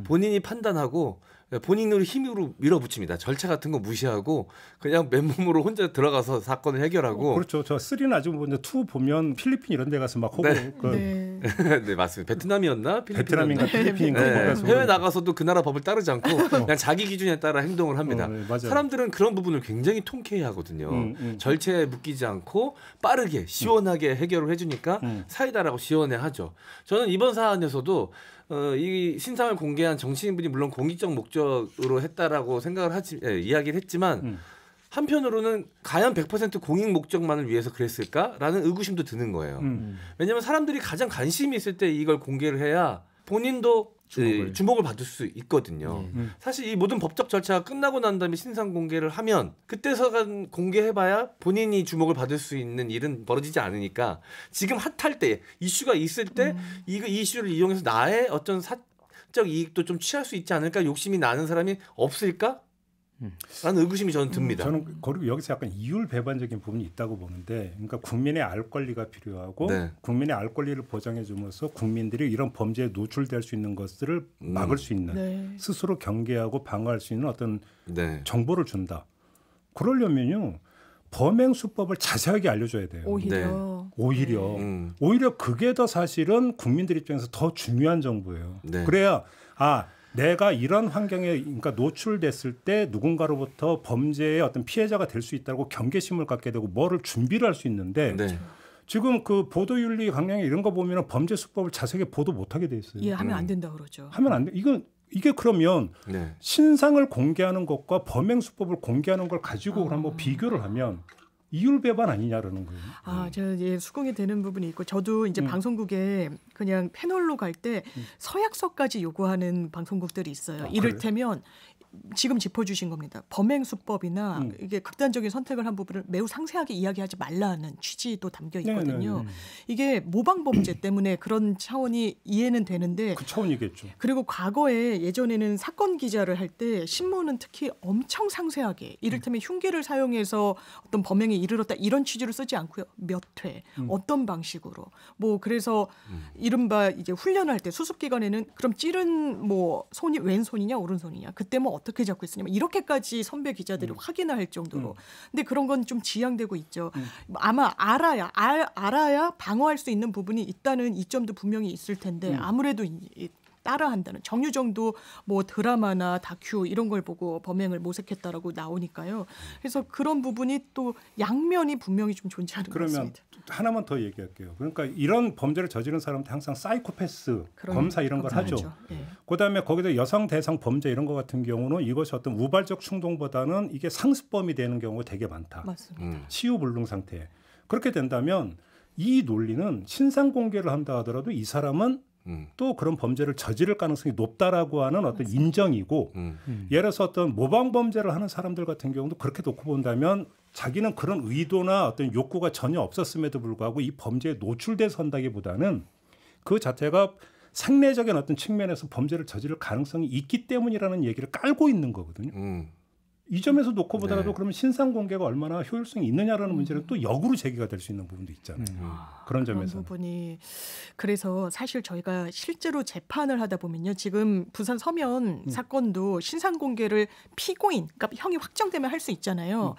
본인이 판단하고 본인으로 힘으로 밀어붙입니다. 절차 같은 거 무시하고 그냥 맨몸으로 혼자 들어가서 사건을 해결하고. 그렇죠. 저 3는 아주 먼저 2 보면 필리핀 이런 데 가서 막 호구. 네. 네 맞습니다. 베트남이었나? 베트남인가 필리핀인가. 해외 나가서도 그 나라 법을 따르지 않고 그냥 자기 기준에 따라 행동을 합니다. 사람들은 그런 부분을 굉장히 통쾌해하거든요. 절차에 묶이지 않고 빠르게 시원하게 해결을 해주니까 사이다라고 시원해하죠. 저는 이번 사안에서도 이 신상을 공개한 정치인분이 물론 공익적 목적으로 했다라고 생각을 이야기를 했지만 한편으로는 과연 100% 공익 목적만을 위해서 그랬을까라는 의구심도 드는 거예요. 왜냐하면 사람들이 가장 관심이 있을 때 이걸 공개를 해야 본인도 주목을 받을 수 있거든요. 사실 이 모든 법적 절차가 끝나고 난 다음에 신상 공개를 하면 그때서간 공개해봐야 본인이 주목을 받을 수 있는 일은 벌어지지 않으니까 지금 핫할 때 이슈가 있을 때 이 이슈를 이용해서 나의 어떤 사적 이익도 좀 취할 수 있지 않을까 욕심이 나는 사람이 없을까? 라는 의구심이 저는 듭니다. 저는 그리고 여기서 약간 이율 배반적인 부분이 있다고 보는데, 그러니까 국민의 알 권리가 필요하고 국민의 알 권리를 보장해 주면서 국민들이 이런 범죄에 노출될 수 있는 것들을 막을 수 있는 스스로 경계하고 방어할 수 있는 어떤 정보를 준다. 그러려면요 범행 수법을 자세하게 알려줘야 돼요. 오히려 그게 더 사실은 국민들 입장에서 더 중요한 정보예요. 그래야 내가 이런 환경에 그러니까 노출됐을 때 누군가로부터 범죄의 어떤 피해자가 될 수 있다고 경계심을 갖게 되고 뭐를 준비를 할 수 있는데 지금 그 보도윤리 강령에 이런 거 보면 범죄 수법을 자세하게 보도 못하게 돼 있어요. 하면 안 된다 그러죠. 하면 안 돼. 이게 그러면 신상을 공개하는 것과 범행 수법을 공개하는 걸 가지고 한번 비교를 하면 이율 배반 아니냐라는 거예요. 제가 이제 수긍이 되는 부분이 있고 저도 이제 방송국에 그냥 패널로 갈 때 서약서까지 요구하는 방송국들이 있어요. 이를테면 지금 짚어주신 겁니다. 범행 수법이나 이게 극단적인 선택을 한 부분을 매우 상세하게 이야기하지 말라는 취지도 담겨 있거든요. 이게 모방 범죄 때문에 그런 차원이 이해는 되는데 그 차원이겠죠. 그리고 과거에 예전에는 사건 기자를 할 때 신문은 특히 엄청 상세하게 이를테면 흉기를 사용해서 어떤 범행에 이르렀다 이런 취지로 쓰지 않고요. 몇 회, 어떤 방식으로 뭐 그래서 이른바 이제 훈련할 때 수습 기간에는 그럼 찌른 뭐 손이 왼손이냐 오른손이냐 그때 뭐 어떻게 잡고 있으냐면 이렇게까지 선배 기자들이 확인을 할 정도로. 근데 그런 건 좀 지양되고 있죠. 아마 알아야 방어할 수 있는 부분이 있다는 이점도 분명히 있을 텐데 아무래도 따라한다는 정유정도 뭐 드라마나 다큐 이런 걸 보고 범행을 모색했다라고 나오니까요. 그래서 그런 부분이 또 양면이 분명히 좀 존재하는 것 같습니다. 그러면 하나만 더 얘기할게요. 그러니까 이런 범죄를 저지른 사람한테 항상 사이코패스 검사 이런 걸 하죠. 그다음에 거기서 여성 대상 범죄 이런 것 같은 경우는 이것이 어떤 우발적 충동보다는 이게 상습범이 되는 경우가 되게 많다. 맞습니다. 치유불능 상태. 그렇게 된다면 이 논리는 신상 공개를 한다 하더라도 이 사람은 또 그런 범죄를 저지를 가능성이 높다라고 하는 어떤 인정이고 예를 들어서 어떤 모방 범죄를 하는 사람들 같은 경우도 그렇게 놓고 본다면 자기는 그런 의도나 어떤 욕구가 전혀 없었음에도 불구하고 이 범죄에 노출돼서 한다기보다는 그 자체가 상례적인 어떤 측면에서 범죄를 저지를 가능성이 있기 때문이라는 얘기를 깔고 있는 거거든요. 이 점에서 놓고 보더라도 그러면 신상 공개가 얼마나 효율성이 있느냐라는 문제는 또 역으로 제기가 될 수 있는 부분도 있잖아요. 그런 점에서. 그런 부분이 그래서 사실 저희가 실제로 재판을 하다 보면요. 지금 부산 서면 사건도 신상 공개를 피고인, 그러니까 형이 확정되면 할 수 있잖아요.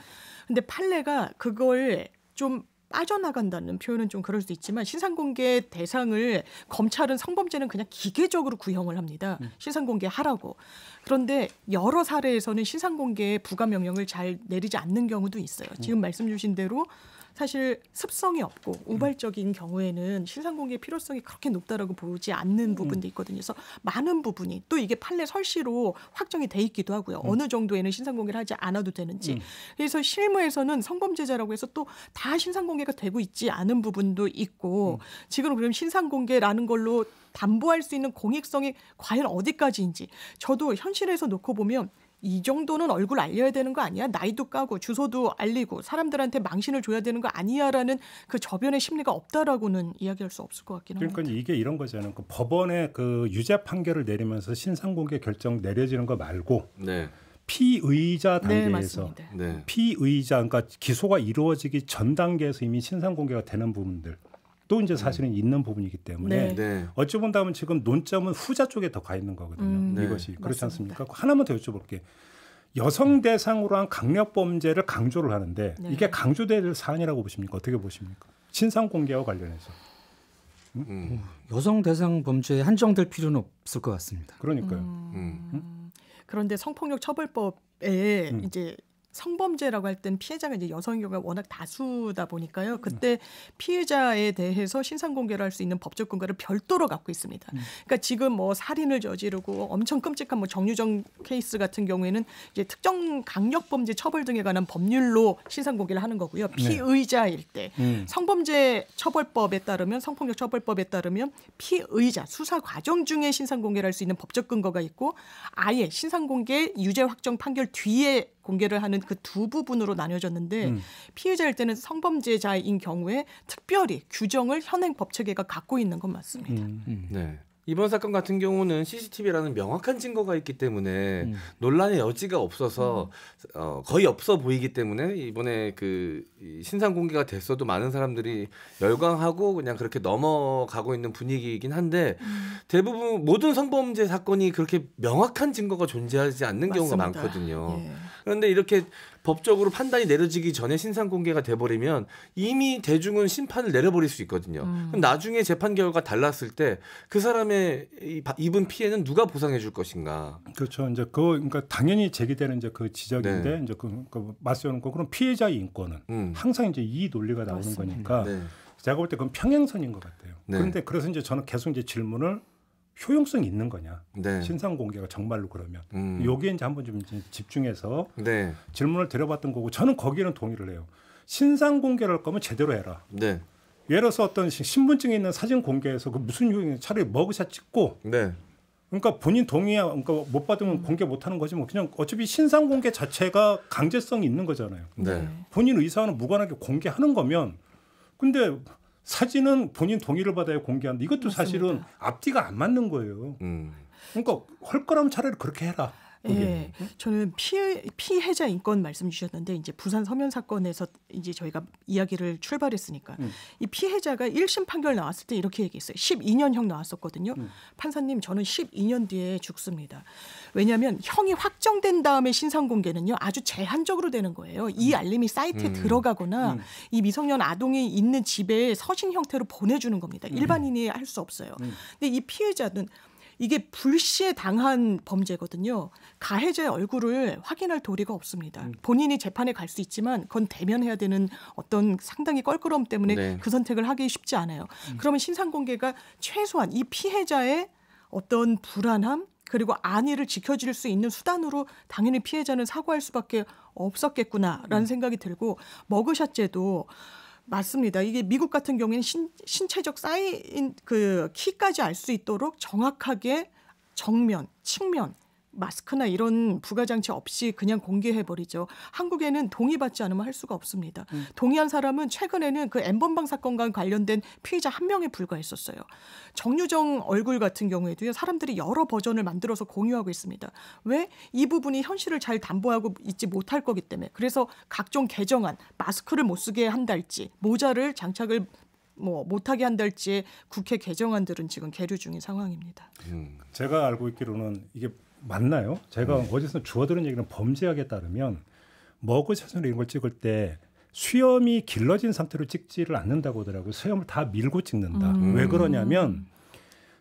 근데 판례가 그걸 좀 빠져나간다는 표현은 좀 그럴 수 있지만 신상공개 대상을 검찰은 성범죄는 그냥 기계적으로 구형을 합니다. 신상공개하라고. 그런데 여러 사례에서는 신상공개의 부가명령을 잘 내리지 않는 경우도 있어요. 지금 말씀 주신 대로 사실 습성이 없고 우발적인 경우에는 신상공개의 필요성이 그렇게 높다라고 보지 않는 부분도 있거든요. 그래서 많은 부분이 또 이게 판례 설시로 확정이 돼 있기도 하고요. 어느 정도에는 신상공개를 하지 않아도 되는지. 그래서 실무에서는 성범죄자라고 해서 또 다 신상공개가 되고 있지 않은 부분도 있고 지금 그럼 신상공개라는 걸로 담보할 수 있는 공익성이 과연 어디까지인지 저도 현실에서 놓고 보면 이 정도는 얼굴 알려야 되는 거 아니야? 나이도 까고 주소도 알리고 사람들한테 망신을 줘야 되는 거 아니야라는 그 저변의 심리가 없다라고는 이야기할 수 없을 것 같긴 합니다. 그러니까 이게 이런 거잖아요. 그 법원의 그 유죄 판결을 내리면서 신상공개 결정 내려지는 거 말고 네. 피의자 단계에서 네. 피의자 그러니까 기소가 이루어지기 전 단계에서 이미 신상공개가 되는 부분들 또 이제 사실은 있는 부분이기 때문에 네. 어찌 본다면 지금 논점은 후자 쪽에 더 가 있는 거거든요. 이것이 그렇지 않습니까? 하나만 더 여쭤볼게요. 여성 대상으로 한 강력범죄를 강조를 하는데 이게 강조될 사안이라고 보십니까? 어떻게 보십니까? 신상공개와 관련해서. 여성 대상 범죄에 한정될 필요는 없을 것 같습니다. 그러니까요. 그런데 성폭력 처벌법에 이제 성범죄라고 할 땐 피해자가 이제 여성의 경우가 워낙 다수다 보니까요. 그때 피해자에 대해서 신상공개를 할 수 있는 법적 근거를 별도로 갖고 있습니다. 그러니까 지금 뭐 살인을 저지르고 엄청 끔찍한 뭐 정유정 케이스 같은 경우에는 이제 특정 강력범죄 처벌 등에 관한 법률로 신상공개를 하는 거고요. 피의자일 때 성범죄 처벌법에 따르면 성폭력 처벌법에 따르면 피의자 수사 과정 중에 신상공개를 할 수 있는 법적 근거가 있고 아예 신상공개 유죄 확정 판결 뒤에 공개를 하는 그 두 부분으로 나뉘어졌는데 피해자일 때는 성범죄자인 경우에 특별히 규정을 현행 법체계가 갖고 있는 건 맞습니다. 네. 이번 사건 같은 경우는 CCTV라는 명확한 증거가 있기 때문에 논란의 여지가 없어서 거의 없어 보이기 때문에 이번에 그 신상 공개가 됐어도 많은 사람들이 열광하고 그냥 그렇게 넘어가고 있는 분위기이긴 한데 대부분 모든 성범죄 사건이 그렇게 명확한 증거가 존재하지 않는 경우가 많거든요. 그런데 이렇게 법적으로 판단이 내려지기 전에 신상 공개가 돼버리면 이미 대중은 심판을 내려버릴 수 있거든요. 그럼 나중에 재판 결과가 달랐을 때 그 사람의 입은 피해는 누가 보상해 줄 것인가? 그렇죠. 이제 그러니까 당연히 제기되는 이제 그 지적인데 이제 그 맞서는 거 그럼 피해자의 인권은 항상 이제 이 논리가 나오는 거니까 제가 볼 때 그건 평행선인 것 같아요. 그런데 그래서 이제 저는 계속 이제 질문을 효용성이 있는 거냐? 신상 공개가 정말로 그러면 여기에 이제 한번 좀 집중해서 질문을 드려봤던 거고 저는 거기에는 동의를 해요. 신상 공개를 할 거면 제대로 해라. 예를 들어서 어떤 신분증에 있는 사진 공개해서 그 무슨 효용이 차라리 머그샷 찍고 그러니까 본인 동의 그러니까 못 받으면 공개 못 하는 거지 뭐 그냥 어차피 신상 공개 자체가 강제성이 있는 거잖아요. 본인 의사와는 무관하게 공개하는 거면 근데 사진은 본인 동의를 받아야 공개한다. 이것도 사실은 앞뒤가 안 맞는 거예요. 그러니까 할 거라면 차라리 그렇게 해라. 예, 저는 피해자 인권 말씀 주셨는데 이제 부산 서면 사건에서 이제 저희가 이야기를 출발했으니까 이 피해자가 1심 판결 나왔을 때 이렇게 얘기했어요. 12년형 나왔었거든요. 판사님, 저는 12년 뒤에 죽습니다. 왜냐하면 형이 확정된 다음에 신상 공개는요 아주 제한적으로 되는 거예요. 이 알림이 사이트에 들어가거나 이 미성년 아동이 있는 집에 서신 형태로 보내주는 겁니다. 일반인이 할 수 없어요. 근데 이 피해자는 이게 불시에 당한 범죄거든요. 가해자의 얼굴을 확인할 도리가 없습니다. 본인이 재판에 갈 수 있지만 그건 대면해야 되는 어떤 상당히 껄끄러움 때문에 그 선택을 하기 쉽지 않아요. 그러면 신상공개가 최소한 이 피해자의 어떤 불안함 그리고 안위를 지켜줄 수 있는 수단으로 당연히 피해자는 사과할 수밖에 없었겠구나라는 생각이 들고 머그샷제도 맞습니다. 이게 미국 같은 경우에는 신체적 사인 그 키까지 알 수 있도록 정확하게 정면, 측면, 마스크나 이런 부가장치 없이 그냥 공개해버리죠. 한국에는 동의받지 않으면 할 수가 없습니다. 동의한 사람은 최근에는 그 N번방 사건과 관련된 피의자 한 명에 불과했었어요. 정유정 얼굴 같은 경우에도요. 사람들이 여러 버전을 만들어서 공유하고 있습니다. 왜? 이 부분이 현실을 잘 담보하고 있지 못할 거기 때문에. 그래서 각종 개정안, 마스크를 못 쓰게 한달지, 모자를 장착을 못하게 한달지의 국회 개정안들은 지금 계류 중인 상황입니다. 제가 알고 있기로는 이게 맞나요? 제가 어디서 주워들은 얘기는 범죄학에 따르면 머그샷으로 이런 걸 찍을 때 수염이 길러진 상태로 찍지를 않는다고 하더라고요. 수염을 다 밀고 찍는다. 왜 그러냐면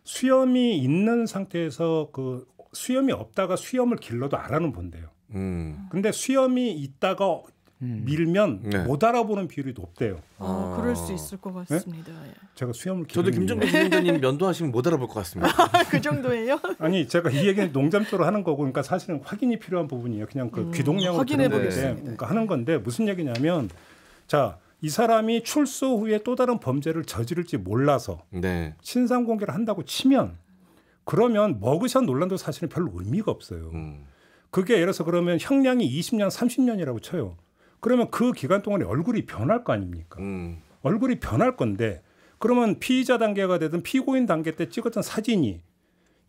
수염이 있는 상태에서 그 수염이 없다가 수염을 길러도 알아는 본대요. 근데 수염이 있다가 밀면 못 알아보는 비율이 높대요. 그럴 수 있을 것 같습니다. 네? 제가 수염을 저도 김종배 진행자님 면도하시면 못 알아볼 것 같습니다. 그 정도예요? 아니 제가 이 얘기는 농담조로 하는 거고 그러니까 사실은 확인이 필요한 부분이에요. 그냥 그 귀동량으로 확인해 보겠습니다. 그러니까 하는 건데 무슨 얘기냐면 자, 이 사람이 출소 후에 또 다른 범죄를 저지를지 몰라서 신상 공개를 한다고 치면 그러면 머그샷 논란도 사실은 별로 의미가 없어요. 그게 예를 들어서 그러면 형량이 20년, 30년이라고 쳐요. 그러면 그 기간 동안에 얼굴이 변할 거 아닙니까? 얼굴이 변할 건데 그러면 피의자 단계가 되든 피고인 단계 때 찍었던 사진이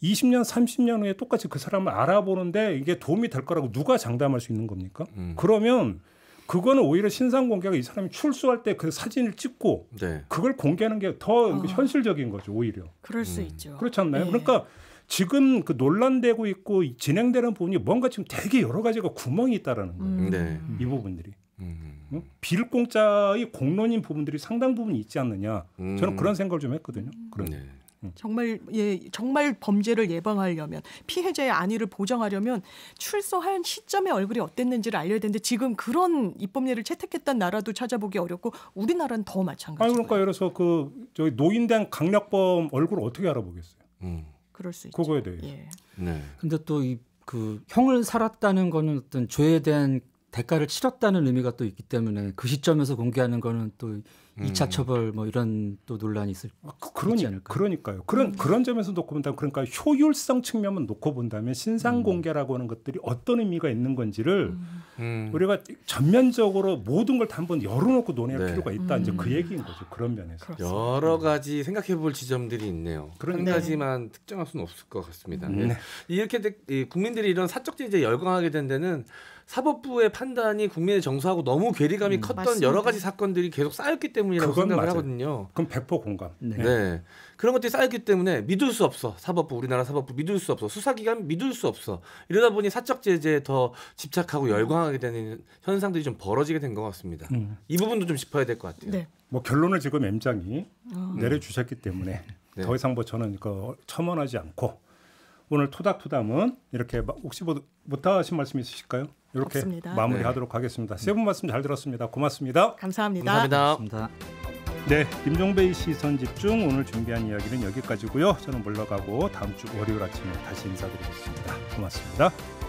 20년, 30년 후에 똑같이 그 사람을 알아보는데 이게 도움이 될 거라고 누가 장담할 수 있는 겁니까? 그러면 그거는 오히려 신상 공개가 이 사람이 출소할 때 그 사진을 찍고 네. 그걸 공개하는 게 더 현실적인 거죠, 오히려. 그럴 수 있죠. 그렇지 않나요? 네. 그러니까 지금 그 논란되고 있고 진행되는 부분이 뭔가 지금 되게 여러 가지가 구멍이 있다라는 거예요. 네. 이 부분들이. 빌공짜의 공론인 부분들이 상당 부분 있지 않느냐. 저는 그런 생각을 좀 했거든요. 네. 정말 범죄를 예방하려면 피해자의 안위를 보장하려면 출소한 시점의 얼굴이 어땠는지를 알려야 되는데 지금 그런 입법례를 채택했던 나라도 찾아보기 어렵고 우리나라는 더 마찬가지예요. 그러니까 예를 들어서 저기 노인된 강력범 얼굴을 어떻게 알아보겠어요? 그럴 수 있죠. 그거에 대해서. 예. 네. 근데 또 그 형을 살았다는 거는 어떤 죄에 대한 대가를 치렀다는 의미가 또 있기 때문에 그 시점에서 공개하는 거는 또 2차 처벌 뭐 이런 또 논란이 있지 않을까요? 그러니까요. 그런 점에서 놓고 본다면 그러니까 효율성 측면만 놓고 본다면 신상 공개라고 하는 것들이 어떤 의미가 있는 건지를 우리가 전면적으로 모든 걸 다 한번 열어놓고 논의할 네. 필요가 있다. 이제 그 얘기인 거죠. 그런 면에서. 그렇습니다. 여러 가지 생각해볼 지점들이 있네요. 한 가지만 특정할 수는 없을 것 같습니다. 네. 이렇게 국민들이 이런 사적 제재에 열광하게 된 데는 사법부의 판단이 국민의 정서하고 너무 괴리감이 컸던 맞습니다. 여러 가지 사건들이 계속 쌓였기 때문이라고 생각을 맞아요. 하거든요. 그럼 100% 공감. 네. 그런 것들이 쌓였기 때문에 믿을 수 없어. 사법부, 우리나라 사법부 믿을 수 없어. 수사기관 믿을 수 없어. 이러다 보니 사적 제재에 더 집착하고 열광하게 되는 현상들이 좀 벌어지게 된 것 같습니다. 이 부분도 좀 짚어야 될 것 같아요. 네. 뭐 결론을 지금 M장이 내려주셨기 때문에 네. 더 이상 뭐 저는 첨언하지 않고 오늘 토닥토담은 이렇게 혹시 못하신 말씀 있으실까요? 이렇게 없습니다. 마무리하도록 네. 하겠습니다. 세 분 말씀 잘 들었습니다. 고맙습니다. 감사합니다. 감사합니다. 네, 김종배의 시선집중 오늘 준비한 이야기는 여기까지고요. 저는 물러가고 다음 주 월요일 아침에 다시 인사드리겠습니다. 고맙습니다.